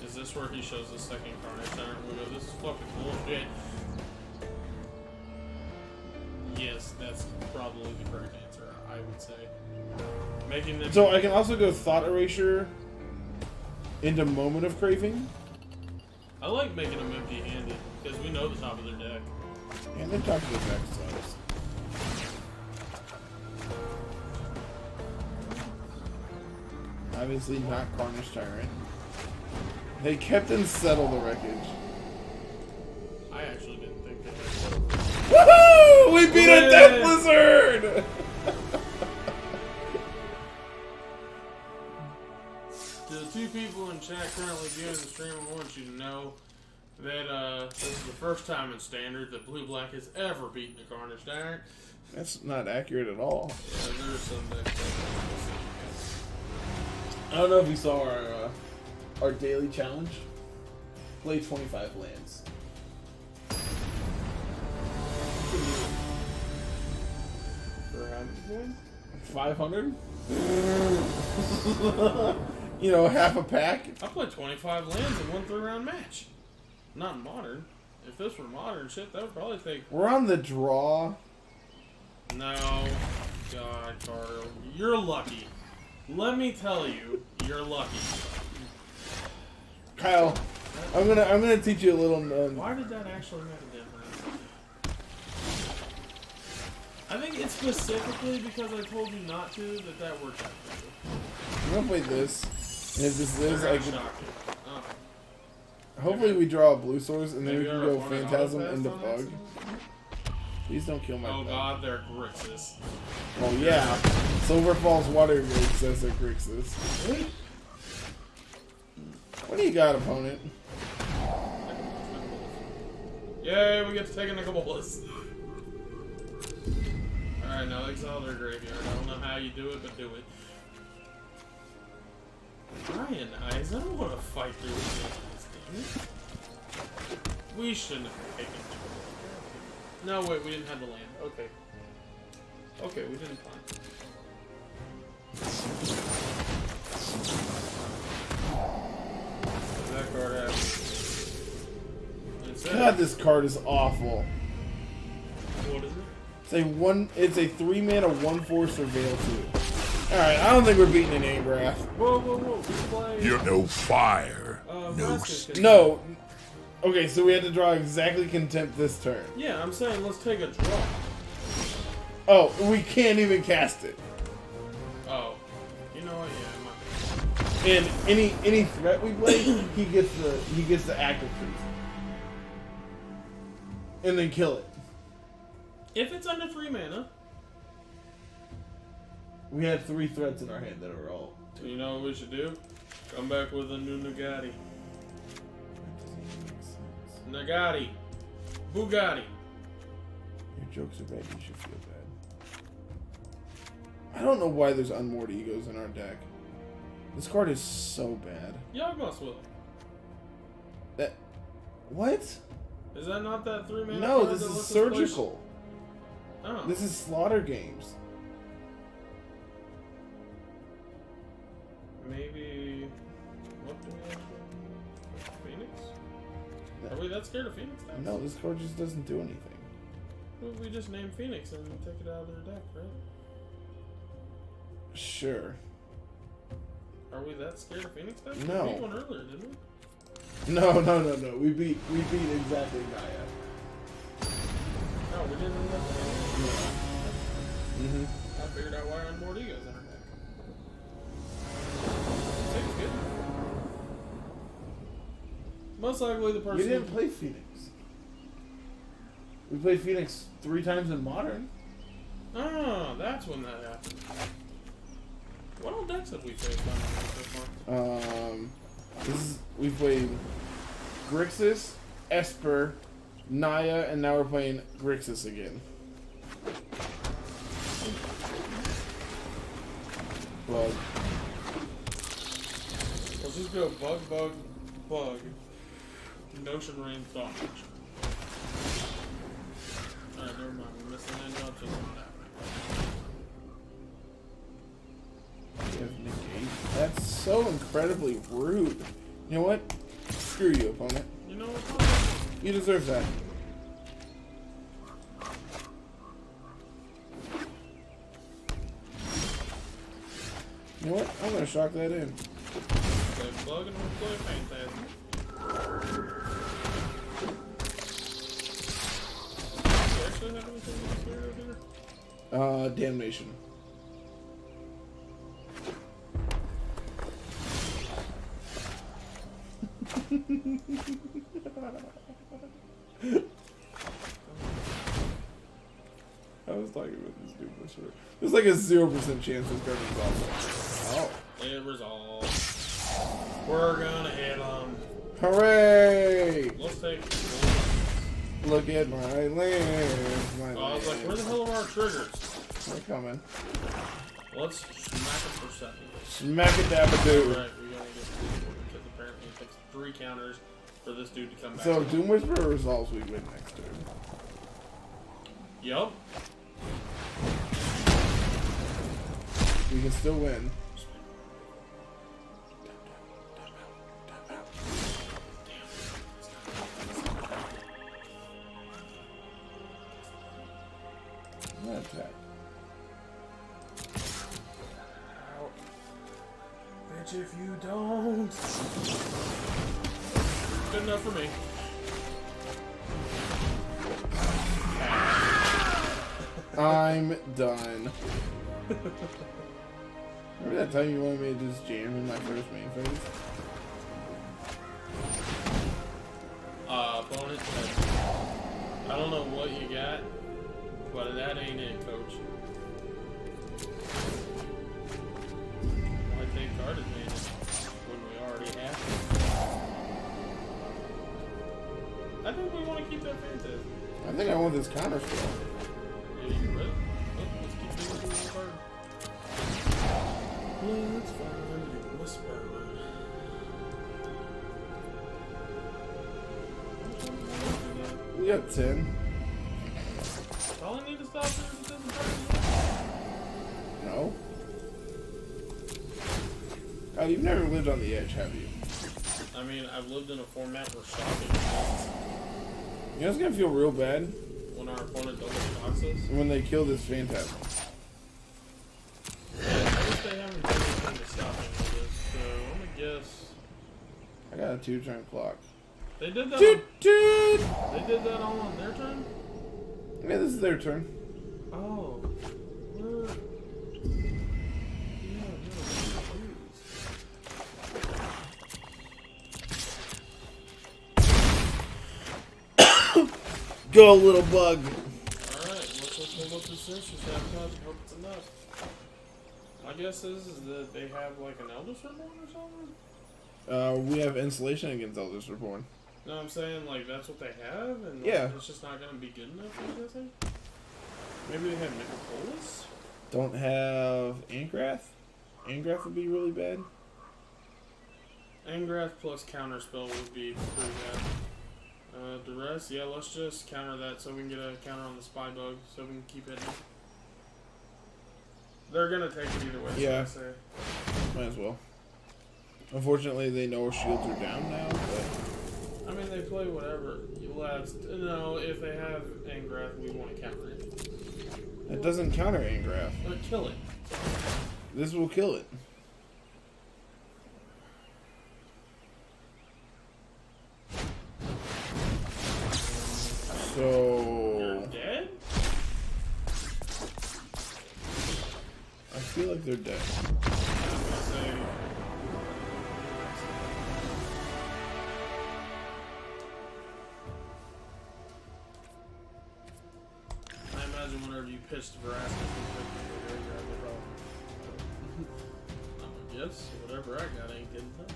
Is this where he shows the second Carnage Tyrant? We go, this is fucking bullshit. Yes, that's probably the correct answer, I would say. Making them... So I can also go Thought Erasure into Moment of Craving. I like making them empty-handed, because we know the top of their deck. And then talk to the back sides. Obviously not Carnage Tyrant. They kept and settled the wreckage. I actually didn't think they had. Woohoo! We beat a Death Lizard! To the 2 people in chat currently viewing the stream, I want you to know that this is the first time in Standard that Blue-Black has ever beaten a Carnage Tyrant. That's not accurate at all. Yeah, there's some that... I don't know if you saw our daily challenge. Play 25 lands. For how many points? 500? You know, half a pack? I played 25 lands in one 3-round match. Not modern. If this were modern shit, that would probably take... We're on the draw. No. God, Carter. You're lucky. Let me tell you, you're lucky. Kyle, I'm gonna teach you a little. Why did that actually make a difference? I think it's specifically because I told you not to that worked out for you. I'm gonna play this. And if this lives, I can. Oh. Hopefully, we draw a blue source and then we Maybe can I go want an Phantasm autopass into on Bug. accident? Please don't kill my Oh Bug. god, they're Grixis. Oh yeah, Silver Falls Water Grix says they're Grixis. What do you got, opponent? Yay, we get to take a Nicobolus. Alright, now exile their graveyard. I don't know how you do it, but do it. Brian Eyes, I don't want to fight through this game. We shouldn't have taken it. No, wait, we didn't have the land. Okay. Okay, we didn't find it. That card happened. God, this card is awful. What is it? It's a 3-mana 1/4 Surveil 2. Alright, I don't think we're beating an Agrath. Whoa, whoa, whoa. We play... You're no fire, no Vraska's gonna- No. Okay, so we had to draw exactly Contempt this turn. Yeah, I'm saying let's take a draw. Oh, we can't even cast it. Oh. You know what? Yeah, And any threat we play, he gets the active freeze. And then kill it. if it's under 3 mana, We had 3 threats in our hand that are all. you know what we should do? Come back with a new Nagati. Nagati. Bugatti. Your jokes are bad, you should feel bad. I don't know why there's Unmoored Egos in our deck. This card is so bad. Yawgmoth's Will. That... What? Is that not that 3 mana? No, card this that is lets us Surgical. Play... Oh. This is Slaughter Games. Maybe... What do we have here? Phoenix? Are we that scared of Phoenix decks? No, this card just doesn't do anything. Well, we just name Phoenix and take it out of their deck, right? Sure. Are we that scared of Phoenix decks? No. We beat one earlier, didn't we? No. We beat exactly Gaia. No, we didn't end up Mm-hmm. I figured out why Unmoored Egos in our deck. Seems good. Most likely the person... We didn't play Phoenix. We played Phoenix 3 times in Modern. Oh, that's when that happened. What all decks have we faced on so far? We played Grixis, Esper, Naya, and now we're playing Grixis again. Bug. Let's just go bug. Notion Rain Thought. Alright, never mind. We're missing any up to that. That's so incredibly rude. You know what? Screw you, opponent. You know what? You deserve that. You know what? I'm gonna shock that in. Play Bug and we'll play Phantasm. Do you actually have anything to scare over here? Damnation. I was talking about this dude for sure. There's like a 0% chance this card resolves. Oh. It resolves. We're gonna hit them. Hooray! Let's take. Look at my land. I was like, where the hell are our triggers? They're coming. Let's smack it for 7. Smack it, Dabadoo. Right, we gotta get because apparently it takes 3 counters for this dude to come back. So, Doom Whisperer resolves, we win next turn. Yup. We can still win. That attack. Bitch, if you don't. Good enough for me. I'm done. Remember that time you wanted me to just jam in my first main phase? Opponent. I don't know what you got, but that ain't it, coach. Why take card advantage when we already have it? I think we want to keep that Phantasm. I think I want this counter spell. Yeah, you ready? Let's keep doing the card. Let's find a whisper. We got 10. All I need to stop is it doesn't hurt. No. God, you've never lived on the edge, have you? I mean, I've lived in a format where shocking exists. You know it's gonna feel real bad When our opponent double shocks us. when they kill this Phantasm. Yeah, I wish they haven't done anything to stop any of this, so I'm gonna guess. I got a 2-turn clock. They did that. Toot toot! They did that all on their turn? Yeah, this is their turn. Oh. We're... Yeah, Go, little bug. Alright, let's hold up the sensors. Hope it's enough. My guess is that they have like an Eldest Reborn or something? We have insulation against Eldest Reborn. No, I'm saying like that's what they have, and like, Yeah. it's just not gonna be good enough. I'm guessing. Maybe they have Nicopolis. Don't have Angrath? Angrath would be really bad. Angrath plus Counterspell would be pretty bad. Duress, yeah, let's just counter that so we can get a counter on the Spy Bug, so we can keep hitting. They're gonna take it either way. Yeah. So I say. Might as well. Unfortunately, they know our shields are down now, but... I mean, they play whatever. No, if they have Angrath, we want to counter it. It doesn't counter Angrath. Kill it. This will kill it. So... You're dead? I feel like they're dead. I was gonna say. I imagine whenever you pitched Veracity, I guess whatever I got ain't good enough.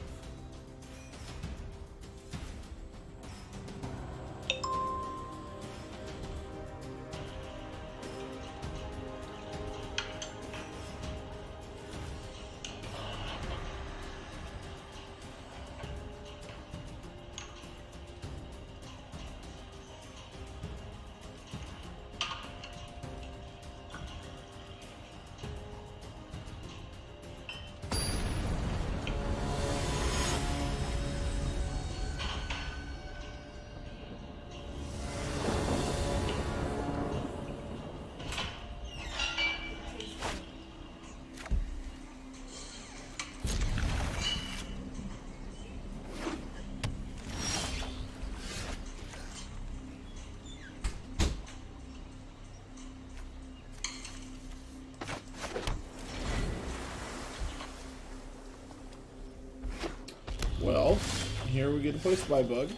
Well, here we get to play Spy Bug.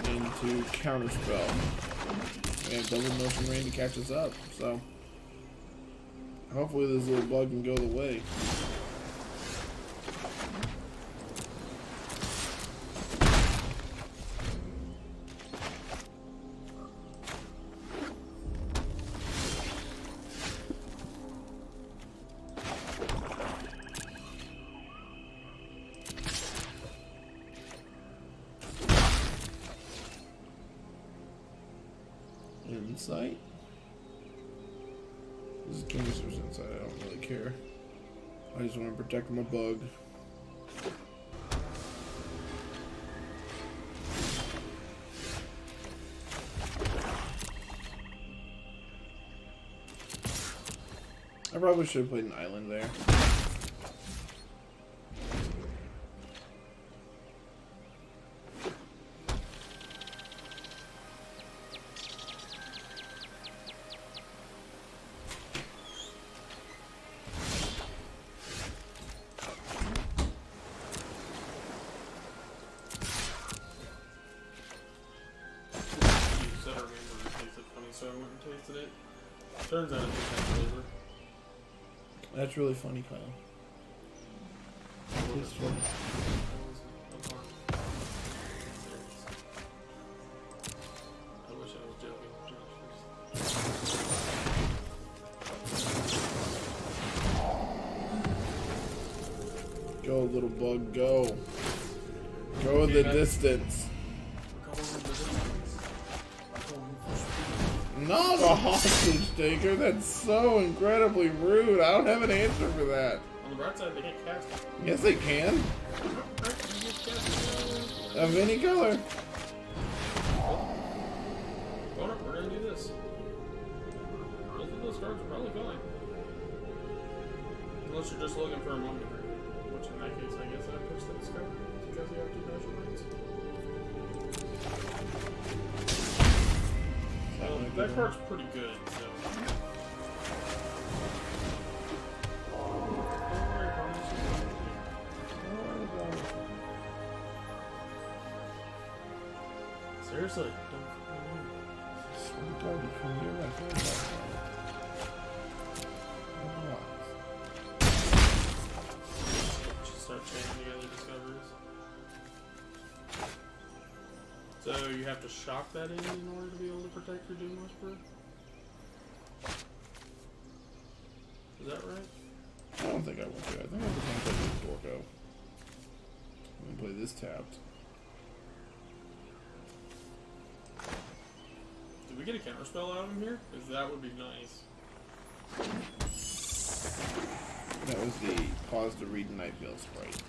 Into Counterspell. We have double motion rain to catch us up, so... Hopefully this little bug can go the way. Insight. This is canisters inside. I don't really care. I just want to protect my bug. I probably should have played an island there. So I went and tasted it. Turns out it just has flavor. That's really funny, Kyle. It's funny. I wish I was joking. Go, little bug, go. Go the distance. Not a hostage taker. That's so incredibly rude. I don't have an answer for that. On the right side, they can't cast it. Yes, they can. Of any color. Hold up, we're gonna do this. Both of those cards are probably fine. Unless you're just looking for a moment break. Which in that case, I guess I push this card. Because you have 2 measure points. Well, that card's pretty good, so. Seriously, don't. Just start chaining together discoveries. So you have to shock that in order to be able to protect your Doom Whisperer? Is that right? I don't think I want to. I think I'm just going to play this Dorko. I'm going to play this tapped. Did we get a counterspell out of him here? Because that would be nice. That was the pause to read Night Veil sprite.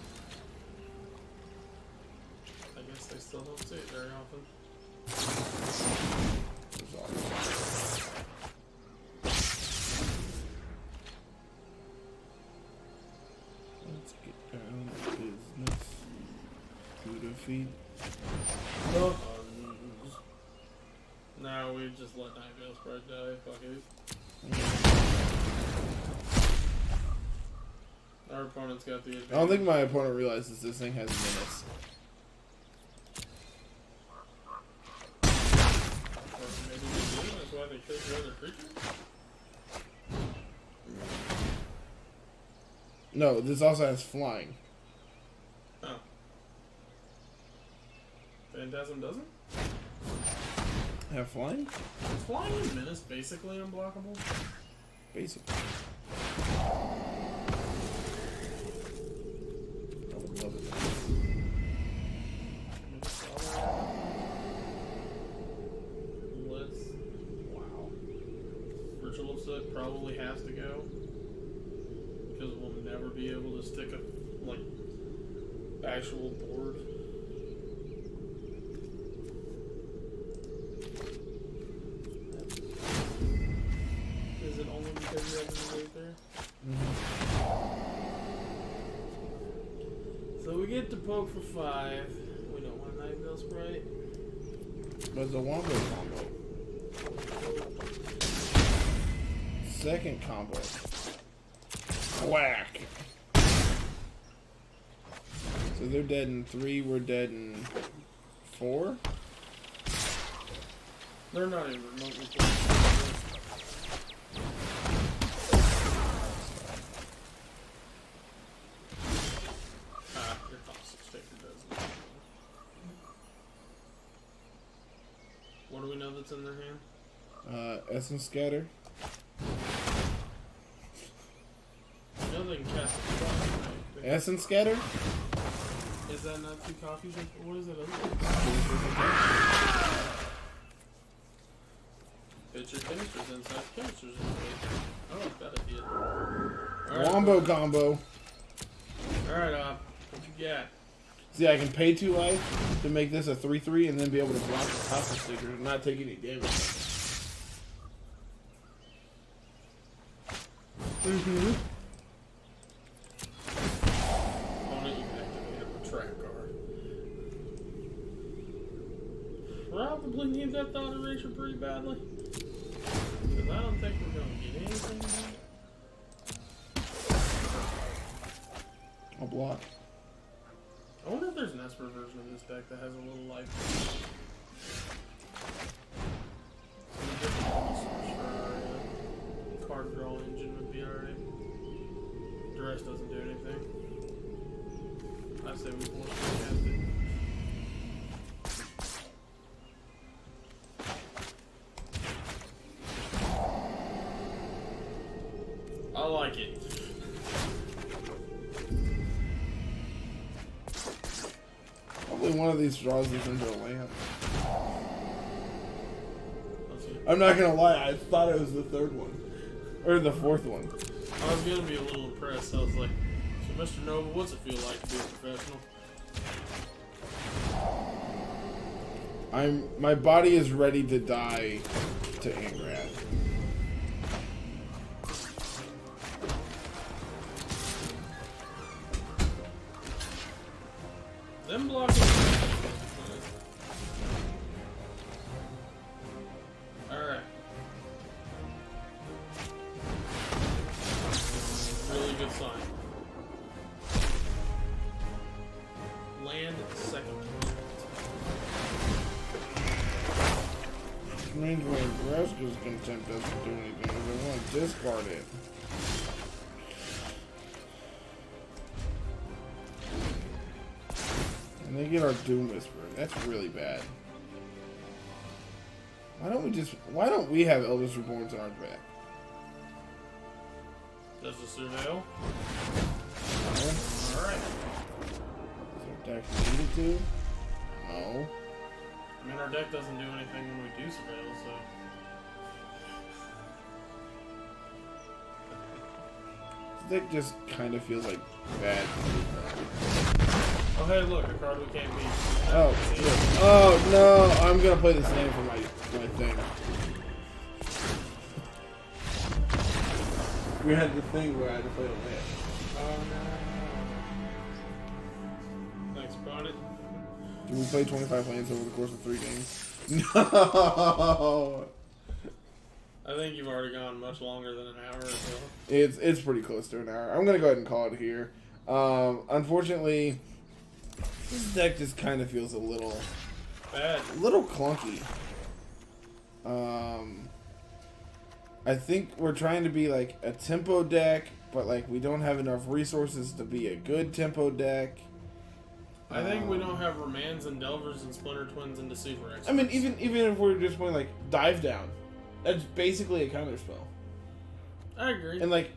I guess they still don't see it very often. It was awesome. Let's get down to business. To defeat. No, we just let Night Veil Sprite die. Fuck it. Our opponent's got the advantage. I don't think my opponent realizes this thing has menace. Or maybe they do, that's why they killed your other creature? No, this also has flying. Oh. Phantasm doesn't? Have flying? Is Flying and Menace basically unblockable? Basically. I would love it. Let's. Wow. Ritual of Soot probably has to go. Because we'll never be able to stick a, like, actual board. Is it only because you have the right there? Mm-hmm. So we get to poke for 5. We don't want Night Veil Sprite. But it's a wombo combo. Second combo. Whack. So they're dead in 3, we're dead in 4? They're not even remotely close. Your Toxic Sticker does it. What do we know that's in their hand? Essence Scatter. I know they can cast a spell, right? Essence Scatter? Is that not 2 copies? What is it? Put your canisters inside canisters inside. Oh. Alright, Wombo combo. Alright, what you got? See, I can pay 2 life to make this a 3/3 and then be able to block the Pasta Sticker and not take any damage. Mm-hmm. Opponent, you can activate a track card. Probably need that thought erasure pretty badly. Because I don't think we're going to get anything done. I'll block. I wonder if there's an Esper version of this deck that has a little life. Card draw engine would be alright. The rest doesn't do anything. I say we force to cast it. I like it. Hopefully one of these draws this into a lamp. Let's see. I'm not gonna lie, I thought it was the 3rd one. Or the 4th one. I was gonna be a little impressed. I was like, so Mr. Nova, what's it feel like to be a professional? My body is ready to die to Angrath. Them blocking. Alright. Really good sign. Land second. Range way Nebraska's contempt doesn't do anything. They want to discard it. And they get our Doom Whisperer. That's really bad. Why don't we have Eldest Reborns in our deck? Does the Surveil? No? Alright. Is our deck needed to? No. I mean, our deck doesn't do anything when we do Surveil, so. This deck just kind of feels like bad. Oh, hey, look, a card we can't beat. Oh, shit. Oh, no. I'm going to play the same for my thing. We had the thing where I had to play the land. Oh, no. Thanks, Bonnet. Did we play 25 lands over the course of 3 games? No! I think you've already gone much longer than an hour or so. It's pretty close to an hour. I'm going to go ahead and call it here. Unfortunately, this deck just kind of feels a little Bad. clunky. I think we're trying to be like a tempo deck, but like we don't have enough resources to be a good tempo deck. I think we don't have Remands and Delvers and Splinter Twins and Deceiver Experts. I mean, even if we're just playing like Dive Down, that's basically a counter spell. I agree. And like,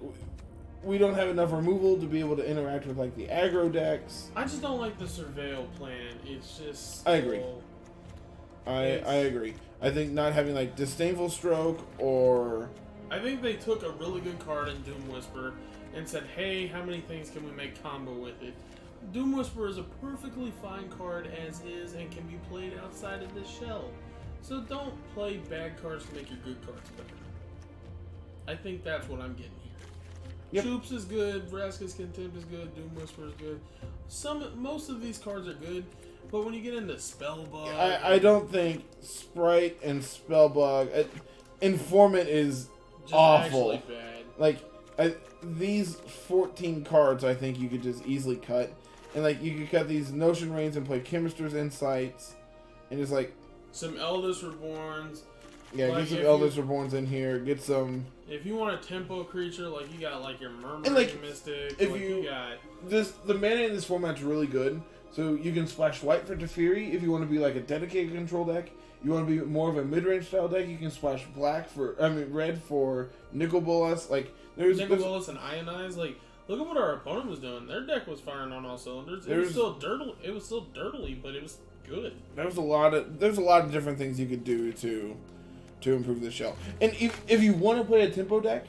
we don't have enough removal to be able to interact with like the aggro decks. I just don't like the Surveil plan. It's just. I agree. I agree. I think not having like Disdainful Stroke or. I think they took a really good card in Doom Whisper and said, hey, how many things can we make combo with it? Doom Whisper is a perfectly fine card as is and can be played outside of this shell. So don't play bad cards to make your good cards better. I think that's what I'm getting here. Yep. Troops is good, Vraska's Contempt is good, Doom Whisper is good. Most of these cards are good, but when you get into Spellbug... I don't think Sprite and Spellbug... Informant is just awful. Actually bad. Like, these 14 cards I think you could just easily cut. And like, you could cut these Notion Reigns and play Chemister's Insights. And just like... Some Eldest Reborns. Yeah, like get some Eldest Reborns in here. Get some... If you want a tempo creature, like you got like your Murmuring And, like, Mystic, if like you got... The mana in this format's really good. So you can splash white for Teferi if you want to be like a dedicated control deck. You want to be more of a mid-range style deck, you can splash red for Nicol Bolas. Like, Nicol Bolas and Ionize, like, look at what our opponent was doing. Their deck was firing on all cylinders. It was still dirtily, but it was good. There's a lot of different things you could do to improve the shell. And if you want to play a tempo deck,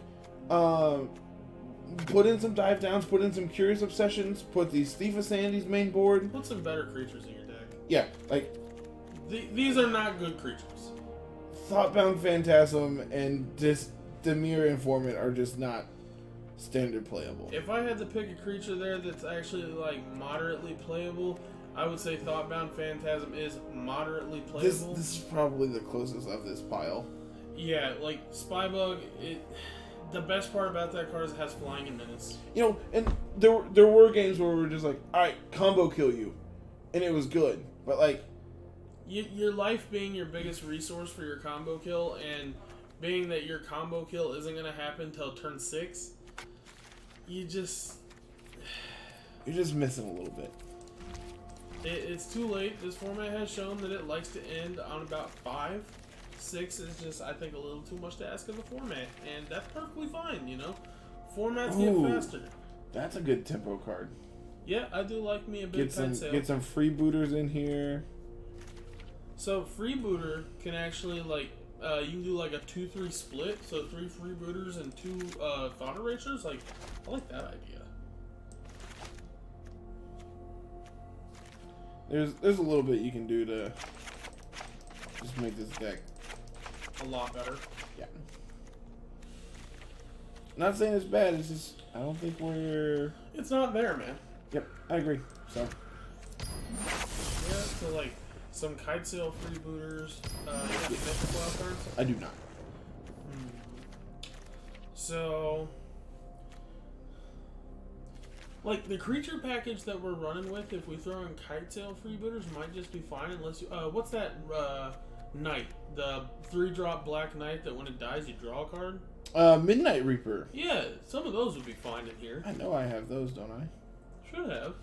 put in some dive downs, put in some curious obsessions, put these Thief of Sanity's main board. Put some better creatures in your deck. Yeah, like These are not good creatures. Thoughtbound Phantasm and this Demir Informant are just not standard playable. If I had to pick a creature there that's actually like moderately playable, I would say Thoughtbound Phantasm is moderately playable. This is probably the closest of this pile. Yeah, like Spybug, the best part about that card is it has flying and menace. You know, and there were games where we were just like, all right, combo kill you, and it was good. But like, Your life being your biggest resource for your combo kill, and being that your combo kill isn't going to happen until turn 6, you're just missing a little bit. It's too late. This format has shown that it likes to end on about 5. 6 is just, I think, a little too much to ask of the format, and that's perfectly fine, you know? Formats Ooh, get faster. That's a good tempo card. Yeah, I do like me a big kite sail. Get some freebooters in here. So freebooter can actually, like, you can do like a 2-3 split, so 3 freebooters and 2 thought erasers. Like, I like that idea. There's a little bit you can do to just make this deck A lot better. Yeah. Not saying it's bad, it's just I don't think we're It's not there, man. Yep, I agree. So Yeah, so like some kite sail freebooters. You got mythic wild cards? I do not. So, like the creature package that we're running with, if we throw in kite sail freebooters, might just be fine unless you. What's that knight? The 3-drop black knight that when it dies you draw a card. Midnight Reaper. Yeah, some of those would be fine in here. I know I have those, don't I? Should have.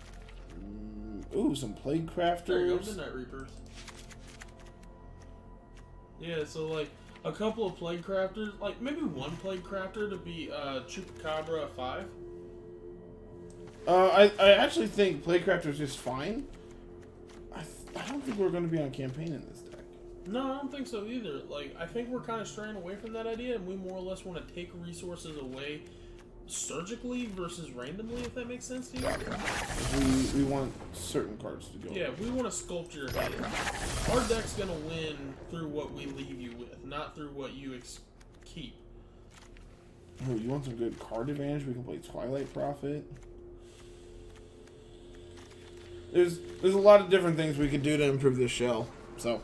Ooh, some Plague Crafters. There you go, Midnight Reapers. Yeah, so like a couple of Plague Crafters, like maybe one Plague Crafter to be Chupacabra 5. I actually think Plague Crafter's just fine. I don't think we're going to be on campaign in this deck. No, I don't think so either. Like, I think we're kind of straying away from that idea, and we more or less want to take resources away surgically versus randomly, if that makes sense to you. We want certain cards to go. Yeah, we want to sculpt your head. Our deck's going to win through what we leave you with, not through what you keep. Oh, you want some good card advantage? We can play Twilight Prophet. There's a lot of different things we could do to improve this shell. So,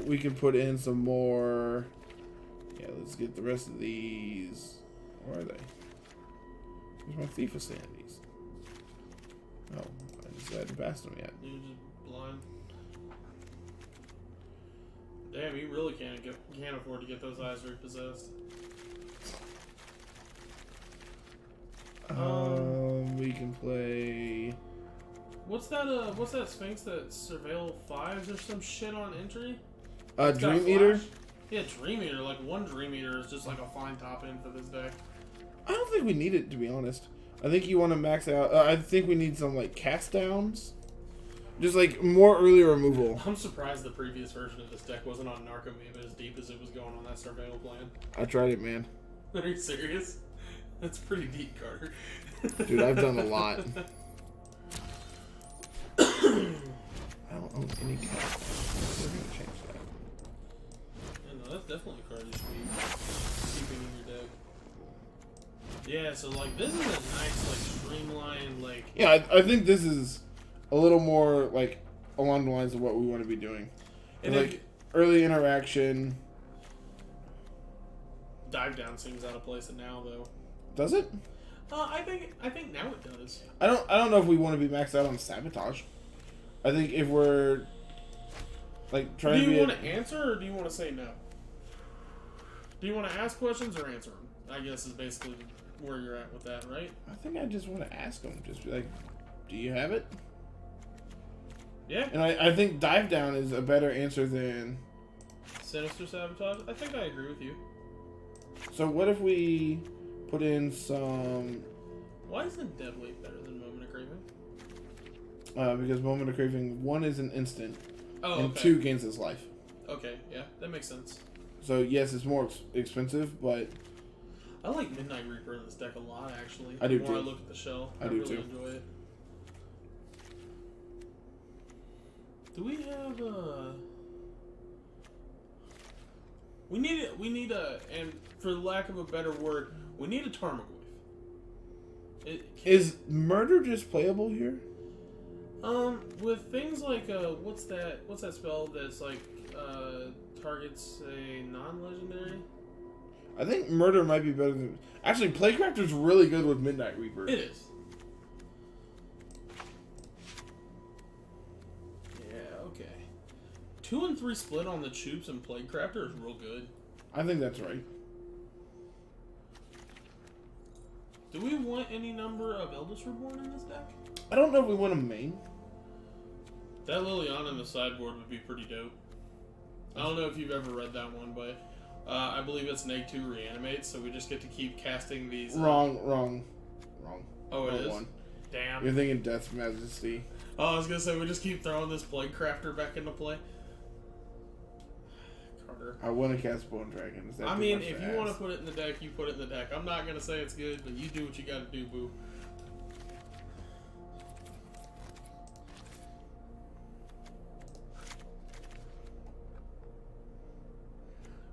we can put in some more. Yeah, let's get the rest of these. Where are they? Where's my Thief of Sanities? Oh, I just hadn't passed them yet. You're just blind. Damn, you really can't afford to get those eyes repossessed. We can play. What's that Sphinx that Surveil 5s or some shit on entry? It's got Dream a Eater. flash? Yeah, Dream Eater. Like one Dream Eater is just like a fine top end for this deck. I don't think we need it, to be honest. I think you want to max out. I think we need some like cast downs, just like more early removal. I'm surprised the previous version of this deck wasn't on Narcomoeba as deep as it was going on that Surveil plan. I tried it, man. Are you serious? That's pretty deep, Carter. Dude, I've done a lot. I don't own any cast downs. We're gonna change that. Yeah, no, that's definitely a card you should be keeping in your deck. Yeah, so like this is a nice like streamlined like. Yeah, I think this is a little more like along the lines of what we want to be doing. And like early interaction. Dive down seems out of place now though. Does it? I think now it does. I don't know if we want to be maxed out on sabotage. I think if we're like trying Do to you be want to answer or do you want to say no? Do you want to ask questions or answer them? I guess is basically where you're at with that, right? I think I just want to ask them. Just be like, do you have it? Yeah. And I think dive down is a better answer than Sinister Sabotage? I think I agree with you. So what if we put in some... Why isn't Deadweight better than Moment of Craving? Because Moment of Craving, 1 is an instant, Oh, and okay. 2 gains its life. Okay, yeah, that makes sense. So yes, it's more expensive, but I like Midnight Reaper in this deck a lot, actually. I do The more I too. look at the shell, I I do really too. enjoy it. Do we have We need a, and for lack of a better word, we need a Tarmogoyf. Is murder just playable here? With things like what's that spell that's like targets a non-legendary? I think murder might be better than... Actually, Playcrafter's really good with Midnight Reaper. It is. Yeah, okay. 2 and 3 split on the Choops and Playcrafter is real good. I think that's right. Do we want any number of Eldest Reborn in this deck? I don't know if we want a main. That Liliana in the sideboard would be pretty dope. I don't know if you've ever read that one, but I believe it's an Egg 2 reanimates, so we just get to keep casting these. Wrong. Oh, it Wrong is? one. Damn. You're thinking Death's Majesty. Oh, I was gonna say, we just keep throwing this Playcrafter back into play. Carter. I want to cast Bone Dragon. Is that I too mean, much if to you ask? want to put it in the deck, you put it in the deck. I'm not gonna say it's good, but you do what you gotta do, boo.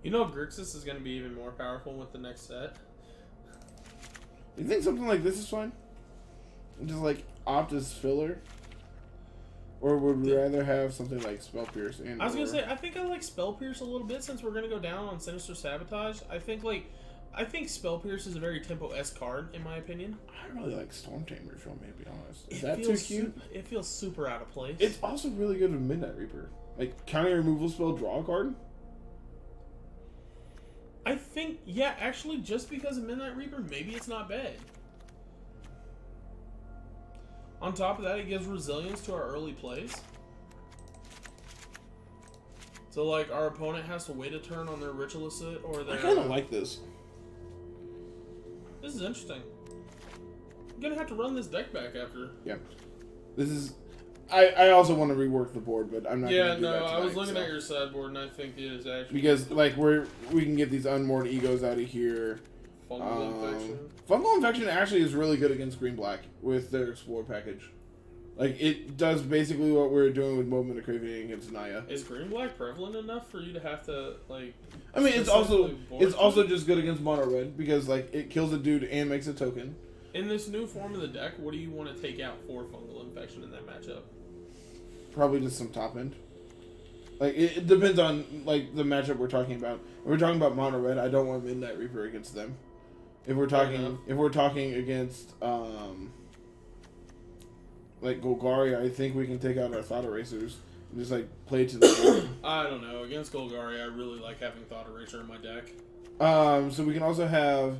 You know, Grixis is going to be even more powerful with the next set. You think something like this is fine? Just like opt as filler? Or would we rather have something like Spell Pierce? And I was going to say, I think I like Spell Pierce a little bit since we're going to go down on Sinister Sabotage. I think Spell Pierce is a very Tempo-esque card, in my opinion. I really like Storm Tamer, if I'm be honest. Is It that too feels cute? It feels super out of place. It's also really good with Midnight Reaper. Like, counter removal spell, draw a card? I think, yeah, actually, just because of Midnight Reaper, maybe it's not bad. On top of that, it gives resilience to our early plays. So, like, our opponent has to wait a turn on their Ritualist or their... I kind of like this. This is interesting. I'm gonna have to run this deck back after. Yeah. This is... I also want to rework the board, but I'm not Yeah, going to do that no, I was tonight, looking so. at your sideboard, and I think it is actually... Because, like, we can get these unmoored egos out of here. Fungal Infection. Fungal Infection actually is really good against Green-Black with their Explore package. Like, it does basically what we were doing with Moment of Craving against Naya. Is Green-Black prevalent enough for you to have to, like... I mean, it's also specifically just good against Mono Red, because, like, it kills a dude and makes a token. In this new form of the deck, what do you want to take out for Fungal Infection in that matchup? Probably just some top end. Like, it depends on, like, the matchup we're talking about. If we're talking about Mono Red, I don't want Midnight Reaper against them. If we're talking against, like, Golgari, I think we can take out our Thought Erasers and just, like, play to the board. I don't know. Against Golgari, I really like having Thought Eraser in my deck. So we can also have,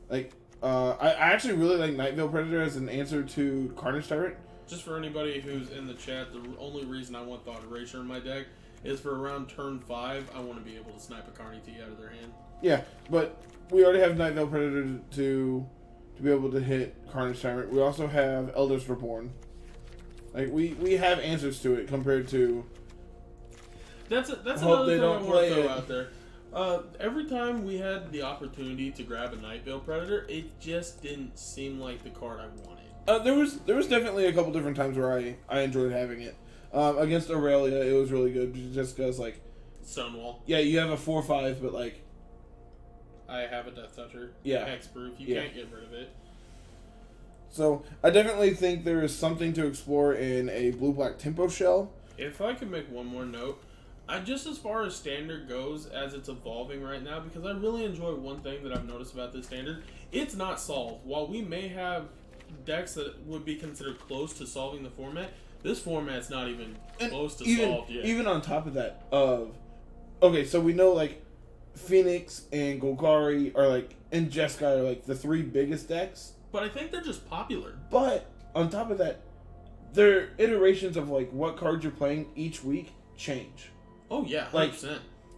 like, I actually really like Night Veil Predator as an answer to Carnage Tyrant. Just for anybody who's in the chat, the only reason I want Thought Eraser in my deck is for around turn 5, I want to be able to snipe a Carny T out of their hand. Yeah, but we already have Night Veil Predator to be able to hit Carnage Tyrant. We also have Elders Reborn. Like, we have answers to it compared to... That's another thing I want to throw out there. Every time we had the opportunity to grab a Night Veil Predator, it just didn't seem like the card I wanted. There was definitely a couple different times where I enjoyed having it. Against Aurelia, it was really good just because, like... Stonewall. Yeah, you have a 4/5, but, like... I have a Death Toucher. Yeah. Hexproof. You can't get rid of it. So, I definitely think there is something to explore in a blue-black tempo shell. If I could make one more note, just as far as Standard goes, as it's evolving right now, because I really enjoy one thing that I've noticed about this Standard, it's not solved. While we may have decks that would be considered close to solving the format, this format's not even close to solved yet. Even on top of that, okay, so we know, like, Phoenix and Golgari are, like, and Jeskai are, like, the 3 biggest decks. But I think they're just popular. But, on top of that, their iterations of, like, what cards you're playing each week change. Oh, yeah, 100%. Like,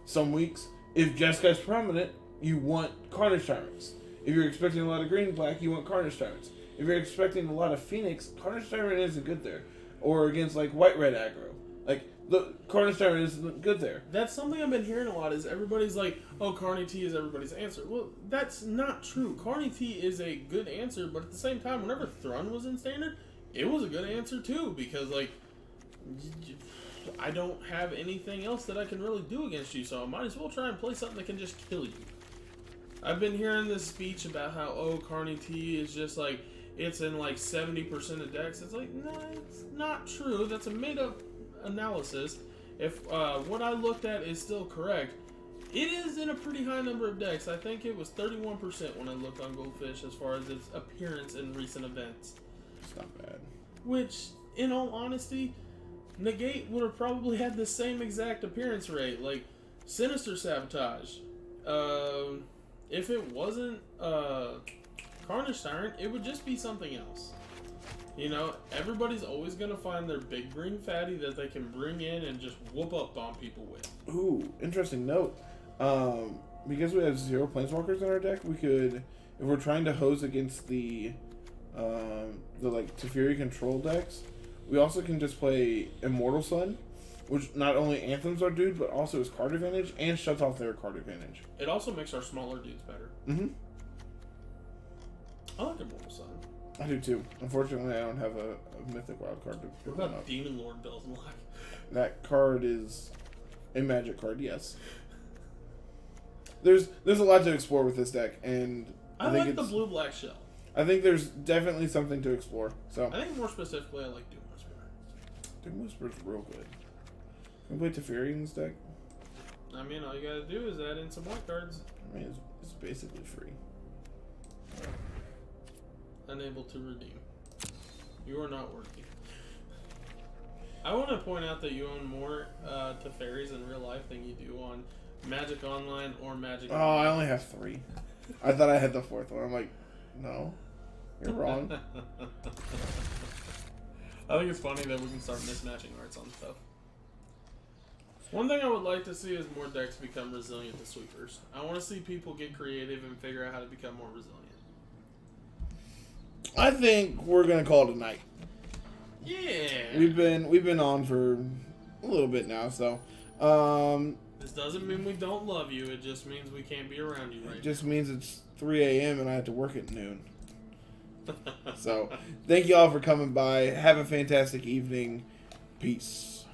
some weeks, if Jeskai's prominent, you want Carnage Tyrants. If you're expecting a lot of green-black, you want Carnage Tyrants. If you're expecting a lot of Phoenix, Carnage Tyrant isn't good there. Or against, like, white-red aggro. Like, The Carnage Tyrant is good there. That's something I've been hearing a lot. Is everybody's like, "Oh, Carney T is everybody's answer." Well, that's not true. Carney T is a good answer, but at the same time, whenever Thrun was in Standard, it was a good answer too because like, I don't have anything else that I can really do against you, so I might as well try and play something that can just kill you. I've been hearing this speech about how Carney T is just like it's in like 70% of decks. It's like, no, it's not true. That's a made-up analysis. If what I looked at is still correct, it is in a pretty high number of decks. I think it was 31% when I looked on Goldfish as far as its appearance in recent events. It's not bad. Which, in all honesty, Negate would have probably had the same exact appearance rate. Like, Sinister Sabotage. If it wasn't Carnage Tyrant, it would just be something else. You know, everybody's always going to find their big green fatty that they can bring in and just whoop up on people with. Ooh, interesting note. Because we have 0 Planeswalkers in our deck, we could, if we're trying to hose against the like Teferi control decks, we also can just play Immortal Sun, which not only anthems our dude, but also is card advantage and shuts off their card advantage. It also makes our smaller dudes better. Mm-hmm. I like Immortal Sun. I do too. Unfortunately, I don't have a Mythic Wild card to What pick one about up. Demon Lord Belzlock? That card is a magic card, yes. There's a lot to explore with this deck, and I think like the it's, blue-black shell. I think there's definitely something to explore. So I think more specifically, I like Doom Whisperer. Doom Whisper's real good. Can we play Teferi in this deck? I mean, all you gotta do is add in some white cards. I mean, it's basically free. Unable to redeem. You are not worthy. I want to point out that you own more Teferis in real life than you do on Magic Online or Magic. Oh, I only have 3. I thought I had the 4th one. I'm like, no, you're wrong. I think it's funny that we can start mismatching arts on stuff. One thing I would like to see is more decks become resilient to sweepers. I want to see people get creative and figure out how to become more resilient. I think we're gonna call it a night. Yeah. We've been on for a little bit now, so This doesn't mean we don't love you. It just means we can't be around you right it just means it's 3 a.m. and I have to work at noon. So thank you all for coming by. Have a fantastic evening. Peace.